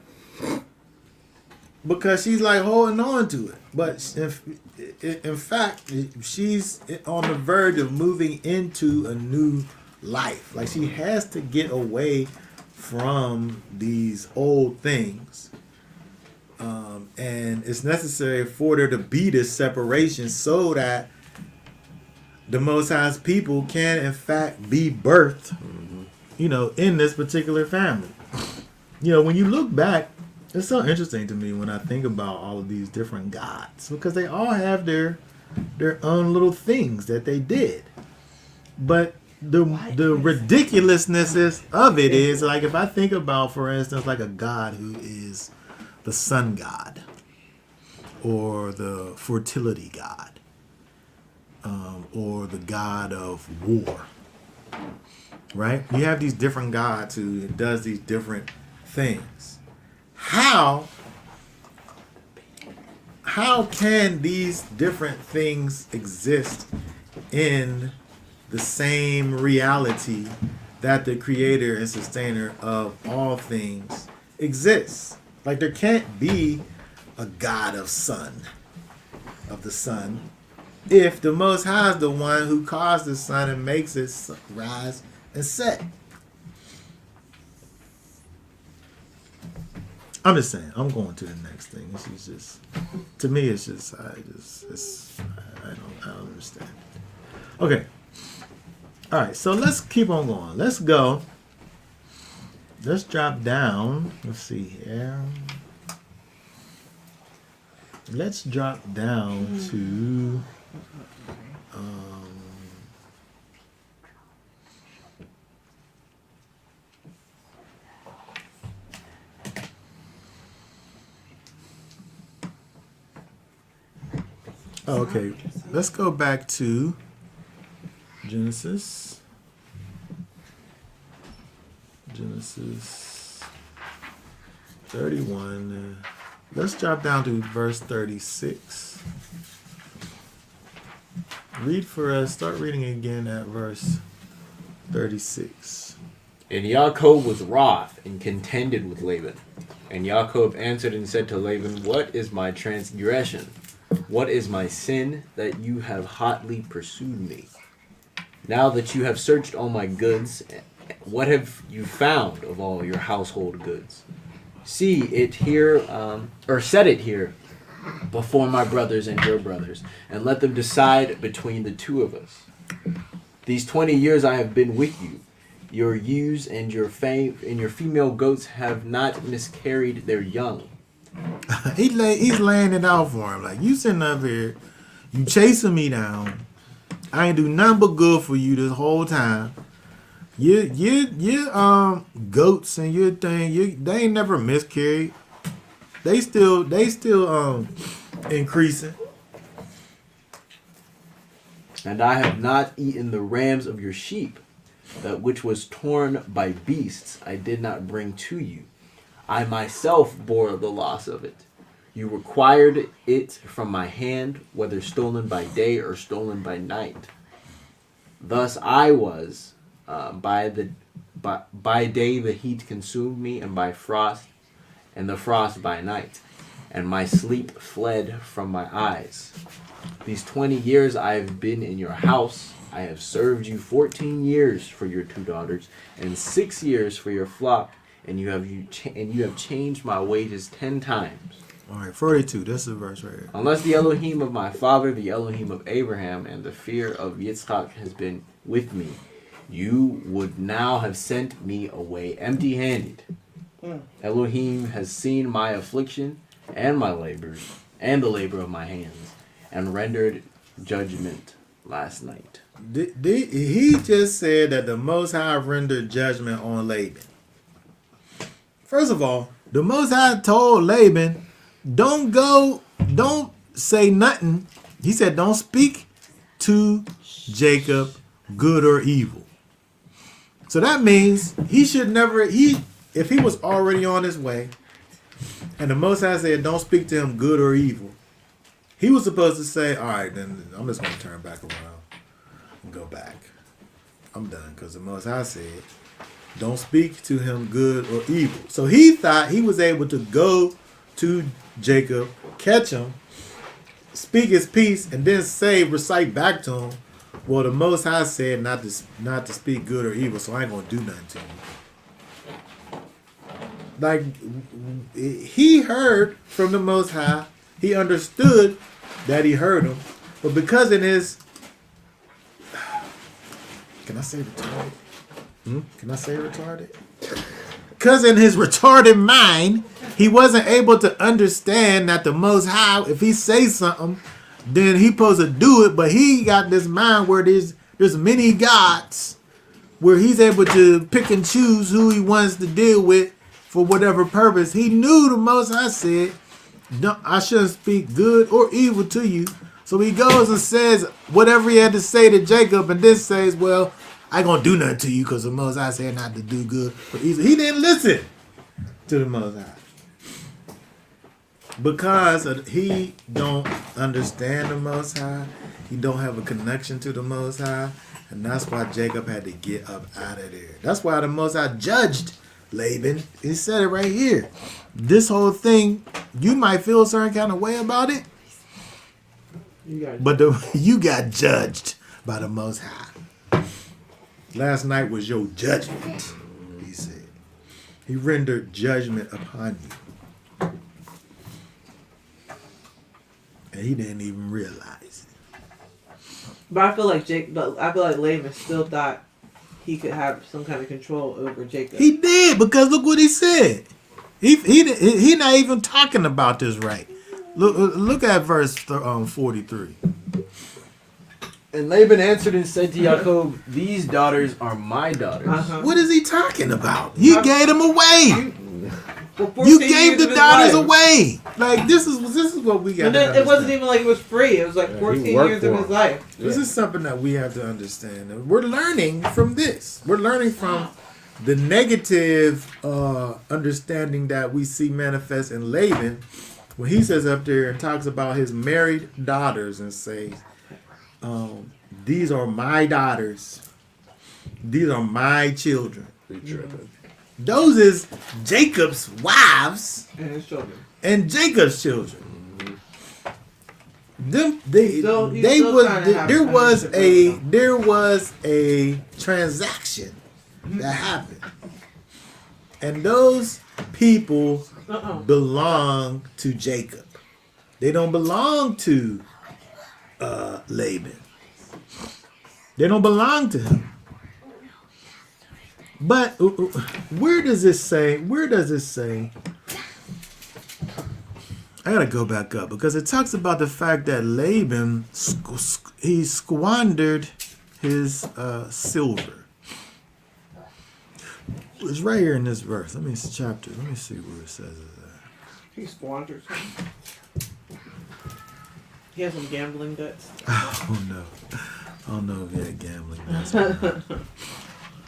because she's like holding on to it. But in fact, she's on the verge of moving into a new life. Like she has to get away from these old things. And it's necessary for there to be this separation so that the Most High's people can, in fact, be birthed, in this particular family. When you look back, it's so interesting to me when I think about all of these different gods because they all have their own little things that they did. But the ridiculousness of it is, like, if I think about, for instance, like a god who is the sun god or the fertility god, or the god of war. Right? You have these different gods who does these different things. How can these different things exist in the same reality that the creator and sustainer of all things exists? Like, there can't be a god of the sun, if the Most High is the one who caused the sun and makes it rise and set. I'm just saying. I'm going to the next thing. This is just, to me, it's just, I don't understand. Okay. All right. So let's keep on going. Let's go. Let's drop down. Let's see here. Let's drop down to. Okay, let's go back to Genesis 31. Let's drop down to verse 36. Read for us. Start reading again at verse 36. And Yaakov was wroth and contended with Laban. And Yaakov answered and said to Laban, What is my transgression? What is my sin that you have hotly pursued me? Now that you have searched all my goods, what have you found of all your household goods? See it here, or set it here before my brothers and your brothers, and let them decide between the two of us. These 20 years I have been with you. Your ewes and your female goats have not miscarried their young. He's laying it out for him. Like, you sitting up here, you chasing me down. I ain't do nothing but good for you this whole time. Your goats and your thing, they ain't never miscarried. They still increasing. And I have not eaten the rams of your sheep, that which was torn by beasts I did not bring to you. I myself bore the loss of it. You required it from my hand, whether stolen by day or stolen by night. Thus I was, by day the heat consumed me, and by frost, and the frost by night, and my sleep fled from my eyes. These 20 years I have been in your house. I have served you 14 years for your 2 daughters, and 6 years for your flock. And you have changed my wages 10 times. All right, 42. That's the verse right here. Unless the Elohim of my father, the Elohim of Abraham, and the fear of Yitzchak has been with me, you would now have sent me away empty-handed. Elohim has seen my affliction and my labors, and the labor of my hands, and rendered judgment last night. He just said that the Most High rendered judgment on Laban. First of all, the Most High told Laban, don't say nothing. He said, don't speak to Jacob, good or evil. So that means he should never, if he was already on his way, and the Most High said, don't speak to him, good or evil, he was supposed to say, all right, then I'm just going to turn back around and go back. I'm done, because the Most High said, don't speak to him good or evil. So he thought he was able to go to Jacob, catch him, speak his peace, and then recite back to him, well, the Most High said not to speak good or evil, so I ain't going to do nothing to you. Like, he heard from the Most High. He understood that he heard him. But because in his... Can I say retarded? Can I say retarded? Because in his retarded mind, he wasn't able to understand that the Most High, if he say something, then he supposed to do it. But he got this mind where there's many gods, where he's able to pick and choose who he wants to deal with for whatever purpose. He knew the Most High said, no, I shouldn't speak good or evil to you. So So he goes and says whatever he had to say to Jacob, and then says, well, I ain't gonna do nothing to you because the Most High said not to do good. But he didn't listen to the Most High. Because he don't understand the Most High. He don't have a connection to the Most High. And that's why Jacob had to get up out of there. That's why the Most High judged Laban. He said it right here. This whole thing, you might feel a certain kind of way about it, but you got judged by the Most High. Last night was your judgment, he said. He rendered judgment upon you. And he didn't even realize it. But I feel like Laban still thought he could have some kind of control over Jacob. He did, because look what he said. He not even talking about this right. Look at verse 43. And Laban answered and said to Yaakov, these daughters are my daughters. What is he talking about? You gave them away. For You 14 gave years the of his daughters life. away. Like this is what we got. And then it wasn't even like it was free. It was like 14 worked years of for his him. life. This is something that we have to understand. And we're learning from this. We're learning from the negative understanding that we see manifest in Laban when he says up there and talks about his married daughters and says, these are my daughters. These are my children. Those is Jacob's wives And his children. and Jacob's children. Them He's still trying to have there was a transaction that happened, and those people belong to Jacob. They don't belong to Laban. They don't belong to him. But where does it say? Where does it say? I gotta go back up because it talks about the fact that Laban he squandered his silver. It's right here in this verse. Let me see chapter. Let me see where it says it. He squandered something. He has some gambling debts. Oh no, I don't know if he had gambling.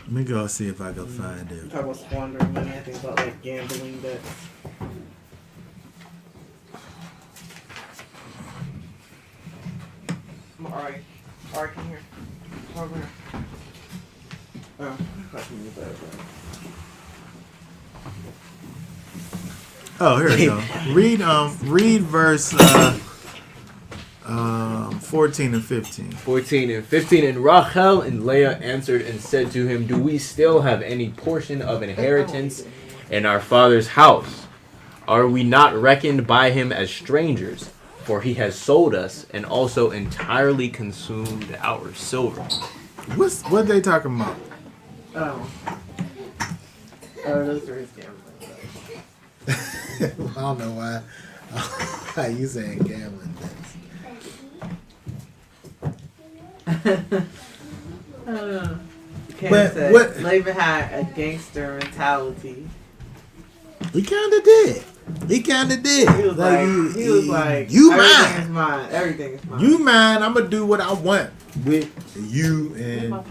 Let me go see if I can find it. Talk about squandering money. I think about like gambling debts. Alright, can you hear? Over here. Oh, I can use that. Oh, here we go. Read verse 14 and 15. 14 and 15. And Rachel and Leah answered and said to him, do we still have any portion of inheritance in our father's house? Are we not reckoned by him as strangers? For he has sold us and also entirely consumed our silver. What they talking about? Oh, those are his gambling debts. I don't know why. Why you saying gambling debts? But Laban had a gangster mentality. He kind of did. He was like, you everything mine. is mine. Everything is mine. You mine. I'm gonna do what I want with you, and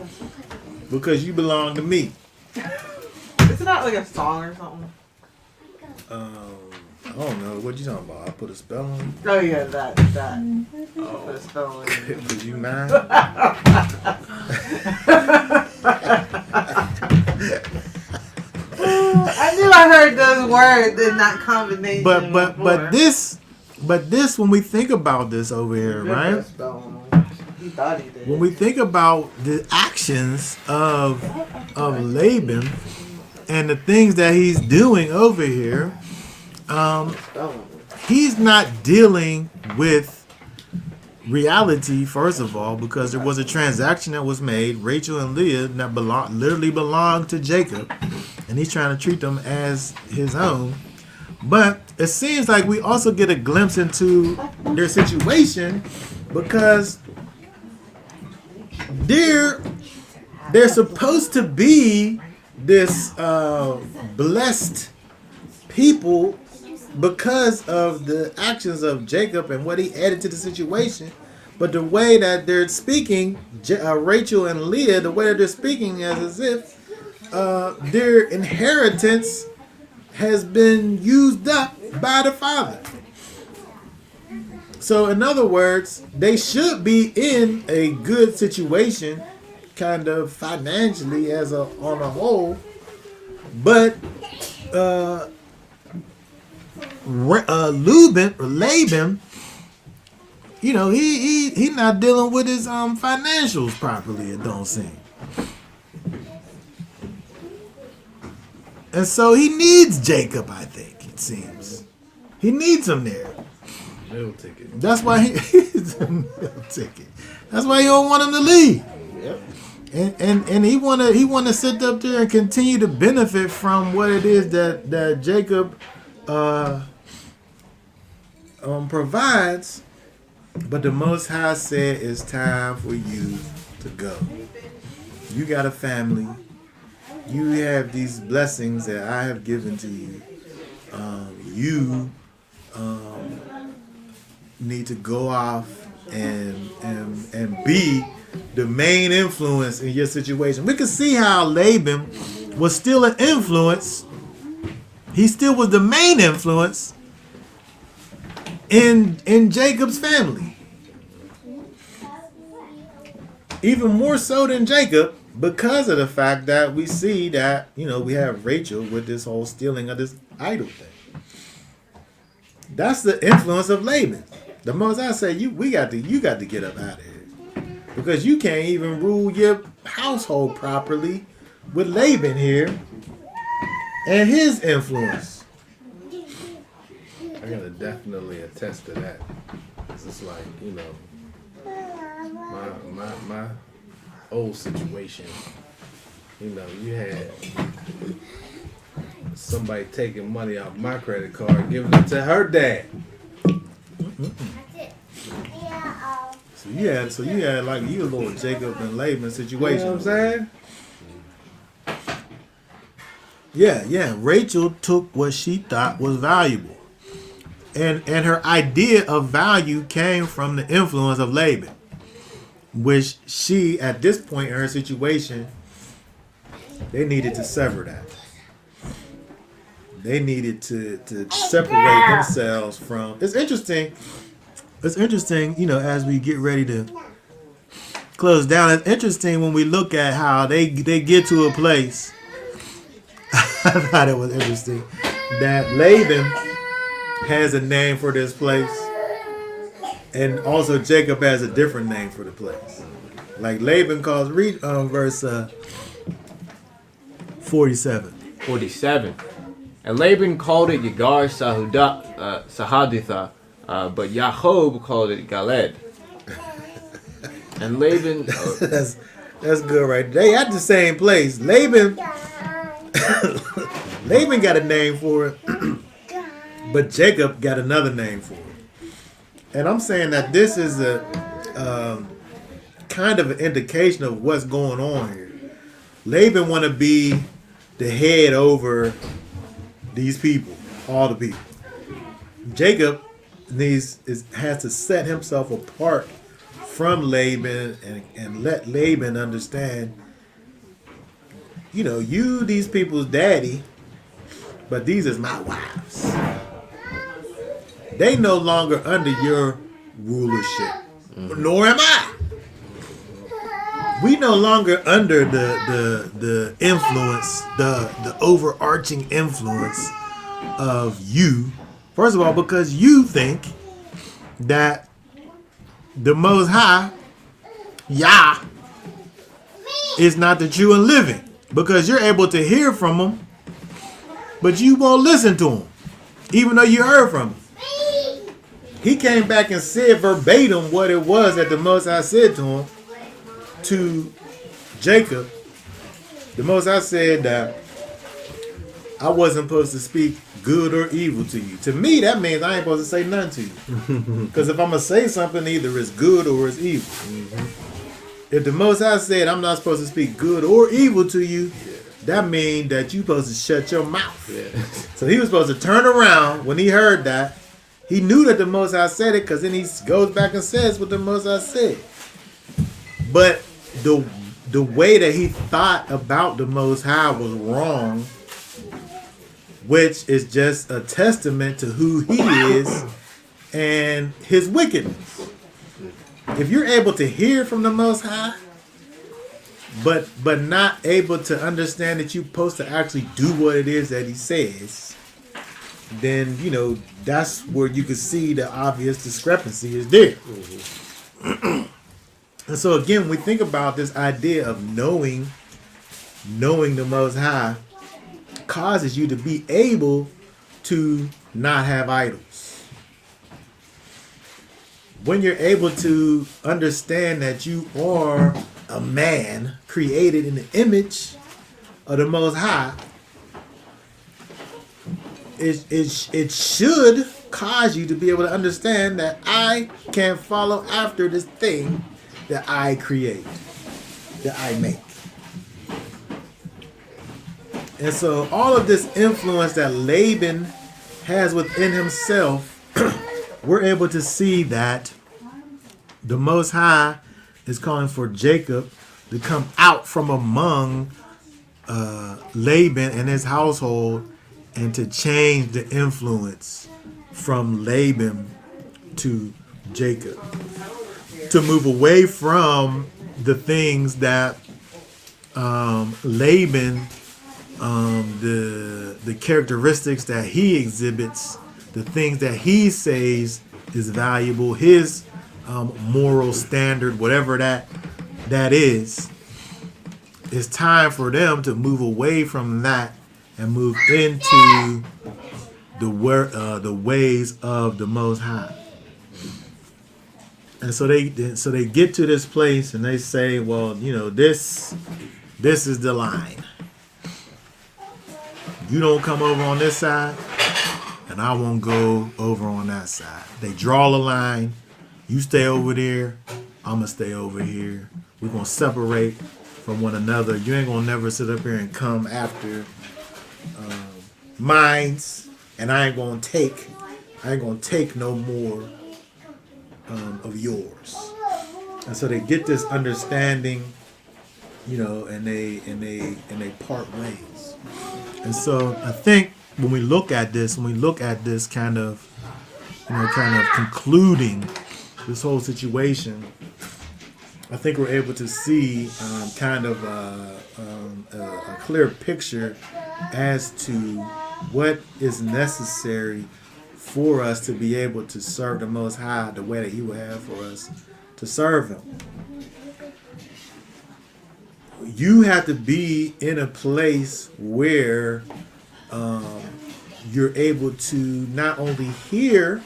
because you belong to me. It's not like a song or something. I don't know what you talking about. I put a spell on you. Oh yeah, that. Put a spell on you. Cause you mine. I knew I heard those words in that combination. But this when we think about this over here, right? He thought he did. When we think about the actions of Laban and the things that he's doing over here, he's not dealing with reality, first of all, because there was a transaction that was made, Rachel and Leah, that literally belonged to Jacob, and he's trying to treat them as his own. But it seems like we also get a glimpse into their situation because they're supposed to be this blessed people because of the actions of Jacob and what he added to the situation. But the way that they're speaking, Rachel and Leah, the way that they're speaking is as if their inheritance has been used up by the father. So in other words, they should be in a good situation, kind of financially on a whole, but Laban, you know, he not dealing with his financials properly. It don't seem, and so he needs Jacob. I think it seems he needs him there. Meal ticket. That's why he's a meal ticket. That's why you don't want him to leave. Yep. And he wanna sit up there and continue to benefit from what it is that Jacob provides. But the Most High said it's time for you to go. You got a family. You have these blessings that I have given to you. You need to go off and be the main influence in your situation. We can see how Laban was still an influence. He still was the main influence in Jacob's family. Even more so than Jacob, because of the fact that we see that, you know, we have Rachel with this whole stealing of this idol thing. That's the influence of Laban. The Most I say, you got to get up out of here, because you can't even rule your household properly with Laban here and his influence. I gotta definitely attest to that. It's just like, you know, my old situation. You know, you had somebody taking money off my credit card and giving it to her dad. So you had like you a little Jacob and Laban situation. You know what I'm saying? Yeah. Rachel took what she thought was valuable. And her idea of value came from the influence of Laban, which she, at this point in her situation, they needed to sever that. They needed to separate themselves from. It's interesting, you know, as we get ready to close down. It's interesting when we look at how they get to a place. I thought it was interesting that Laban has a name for this place, and also Jacob has a different name for the place. Like Laban calls, read verse 47. 47. And Laban called it Yagar Sahaditha, but Yaakov called it Galed. And Laban... That's good right there. They at the same place. Laban got a name for it, but Jacob got another name for it. And I'm saying that this is a kind of an indication of what's going on here. Laban want to be the head over these people, all the people. Jacob has to set himself apart from Laban and let Laban understand, you know, you these people's daddy, but these is my wives. They no longer under your rulership, nor am I. We no longer under the influence, the overarching influence of you. First of all, because you think that the Most High, Yah, is not the true and living. Because you're able to hear from him, but you won't listen to him, even though you heard from him. He came back and said verbatim what it was that the Most High said to him, to Jacob. The Most High said that I wasn't supposed to speak good or evil to you. To me, that means I ain't supposed to say nothing to you. Because if I'm going to say something, either it's good or it's evil. Mm-hmm. If the Most High said I'm not supposed to speak good or evil to you, that means that you're supposed to shut your mouth. Yeah. So he was supposed to turn around when he heard that He knew that the Most High said it because then he goes back and says what the Most High said. But the way that he thought about the Most High was wrong, which is just a testament to who he is and his wickedness. If you're able to hear from the Most High, but not able to understand that you're supposed to actually do what it is that he says, then, you know, that's where you can see the obvious discrepancy is there. And so again, we think about this idea of knowing the Most High causes you to be able to not have idols. When you're able to understand that you are a man created in the image of the Most High, it should cause you to be able to understand that I can't follow after this thing that I create, that I make. And so all of this influence that Laban has within himself, we're able to see that the Most High is calling for Jacob to come out from among Laban and his household and to change the influence from Laban to Jacob. To move away from the things that Laban, the characteristics that he exhibits, the things that he says is valuable, his moral standard, whatever that is, it's time for them to move away from that and move into the ways of the Most High. And so they get to this place and they say, well, you know, this is the line. You don't come over on this side, and I won't go over on that side. They draw the line. You stay over there. I'm going to stay over here. We're going to separate from one another. You ain't going to never sit up here and come after mines, and I ain't going to take no more of yours. And so they get this understanding, you know, and they part ways. And so I think when we look at this kind of concluding this whole situation, I think we're able to see a clear picture as to what is necessary for us to be able to serve the Most High the way that He would have for us to serve Him. You have to be in a place where you're able to not only hear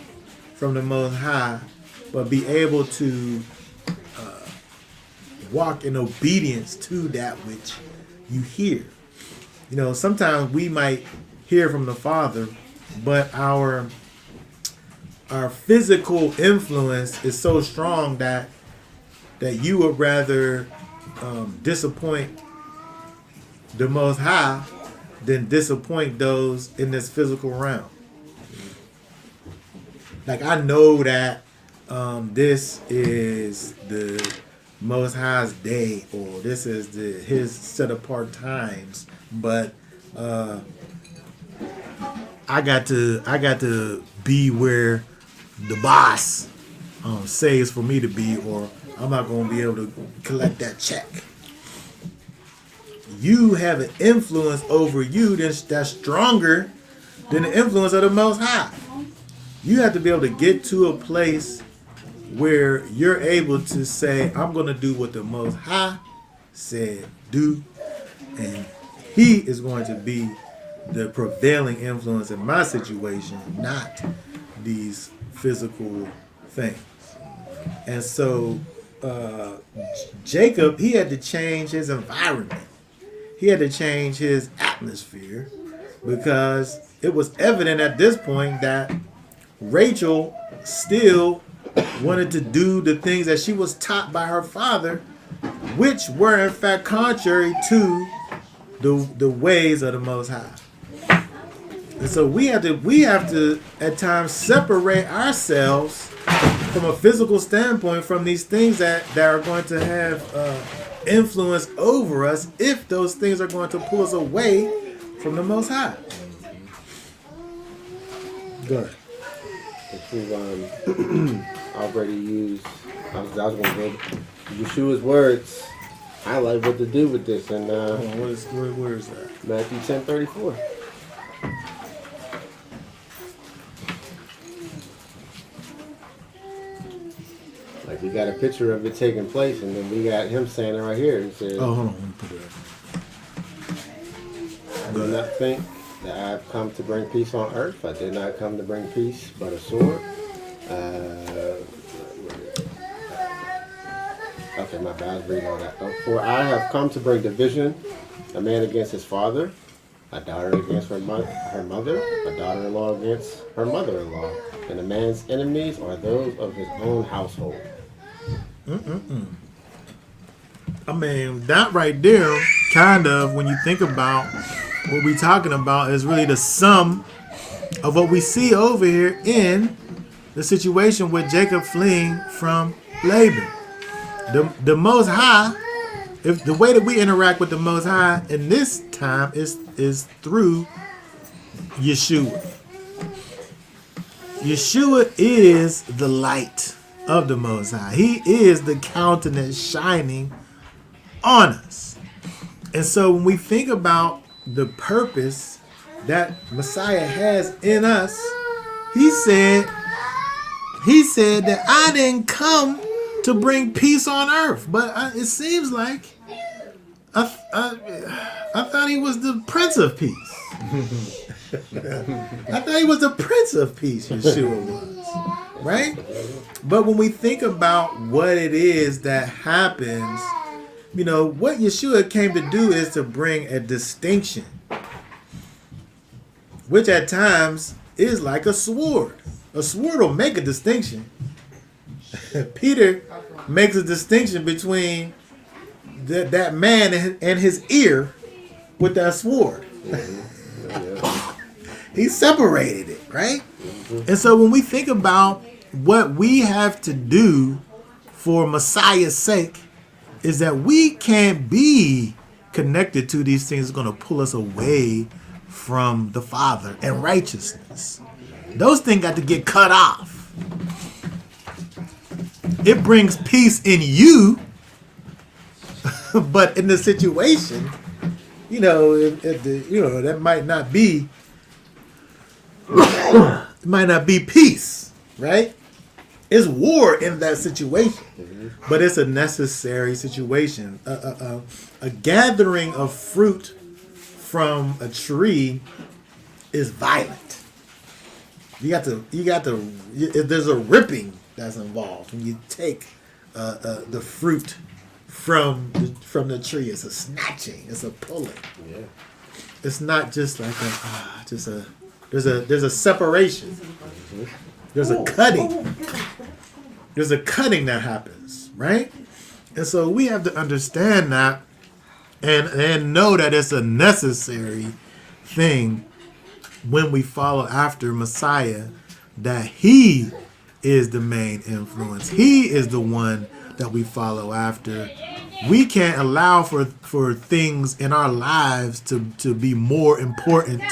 from the Most High, but be able to walk in obedience to that which you hear. You know, sometimes we might hear from the Father, but our physical influence is so strong that you would rather disappoint the Most High than disappoint those in this physical realm. Like, I know that this is the Most High's day, or this is his set apart times, but I got to be where the boss says for me to be, or I'm not going to be able to collect that check. You have an influence over you that's stronger than the influence of the Most High. You have to be able to get to a place where you're able to say, I'm going to do what the Most High said do, and He is going to be the prevailing influence in my situation, not these physical things. And so Jacob, he had to change his environment. He had to change his atmosphere, because it was evident at this point that Rachel still wanted to do the things that she was taught by her father, which were in fact contrary to the ways of the Most High. And so we have to at times separate ourselves from a physical standpoint from these things that are going to have influence over us if those things are going to pull us away from the Most High. Go ahead. If we've already used, I was going to go Yeshua's words. Highlight what to do with this in Where is that? Matthew 10:34. Like we got a picture of it taking place, and then we got him saying it right here. He says, Oh, hold on. Let me put it up. I do not think that I have come to bring peace on earth. I did not come to bring peace, but a sword. Okay, my bad. I was reading all that. For I have come to bring division, a man against his father, a daughter against her mother, a daughter-in-law against her mother-in-law, and a man's enemies are those of his own household. I mean, that right there, kind of, when you think about what we're talking about, is really the sum of what we see over here in the situation with Jacob fleeing from Laban. The Most High, if the way that we interact with the Most High in this time is through Yeshua. Yeshua is the light of the Most High. He is the countenance shining on us. And so when we think about the purpose that Messiah has in us, he said that I didn't come to bring peace on earth, but it seems like I thought he was the Prince of Peace. I thought he was the Prince of Peace, Yeshua was, right? But when we think about what it is that happens, you know, what Yeshua came to do is to bring a distinction, which at times is like a sword. A sword will make a distinction. Peter makes a distinction between that man and his ear with that sword. He separated it, right? And so when we think about what we have to do for Messiah's sake, is that we can't be connected to these things that's going to pull us away from the Father and righteousness. Those things got to get cut off. It brings peace in you, but in the situation, you know, that might not be, it might not be peace, right? It's war in that situation, but it's a necessary situation. A gathering of fruit from a tree is violent. There's a ripping that's involved when you take the fruit from the tree. It's a snatching. It's a pulling. Yeah. It's not just like there's a separation. There's a cutting. There's a cutting that happens, right? And so we have to understand that and know that it's a necessary thing when we follow after Messiah, that he is the main influence. He is the one that we follow after. We can't allow for things in our lives to be more important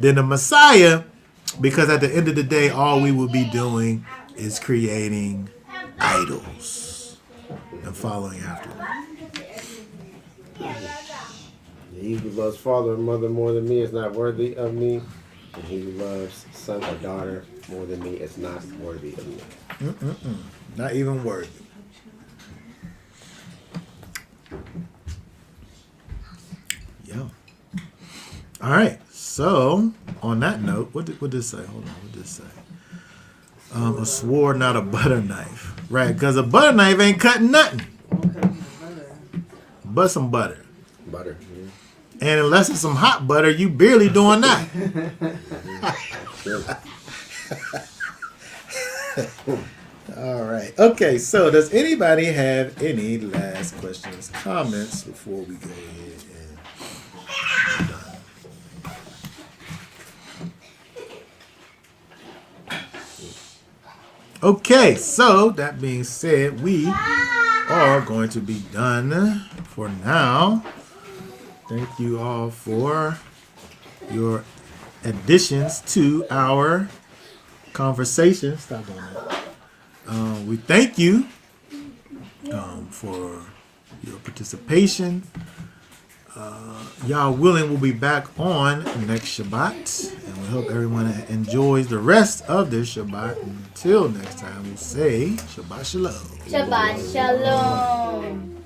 than the Messiah, because at the end of the day, all we will be doing is creating idols and following after them. He who loves father and mother more than me is not worthy of me, and he who loves son or daughter more than me is not worthy of me. Not even worthy. Yeah. All right. So on that note, what did this say? Hold on. What did this say? A sword, not a butter knife, right? Because a butter knife ain't cutting nothing but some butter. Butter. And unless it's some hot butter, you barely doing that. All right. Okay, so does anybody have any last questions, comments before we go ahead and done? Okay, so that being said, we are going to be done for now. Thank you all for your additions to our conversation. Stop on that. We thank you for your participation. Y'all willing, we'll be back on next Shabbat. And we hope everyone enjoys the rest of their Shabbat. Until next time, we'll say Shabbat Shalom. Shabbat Shalom.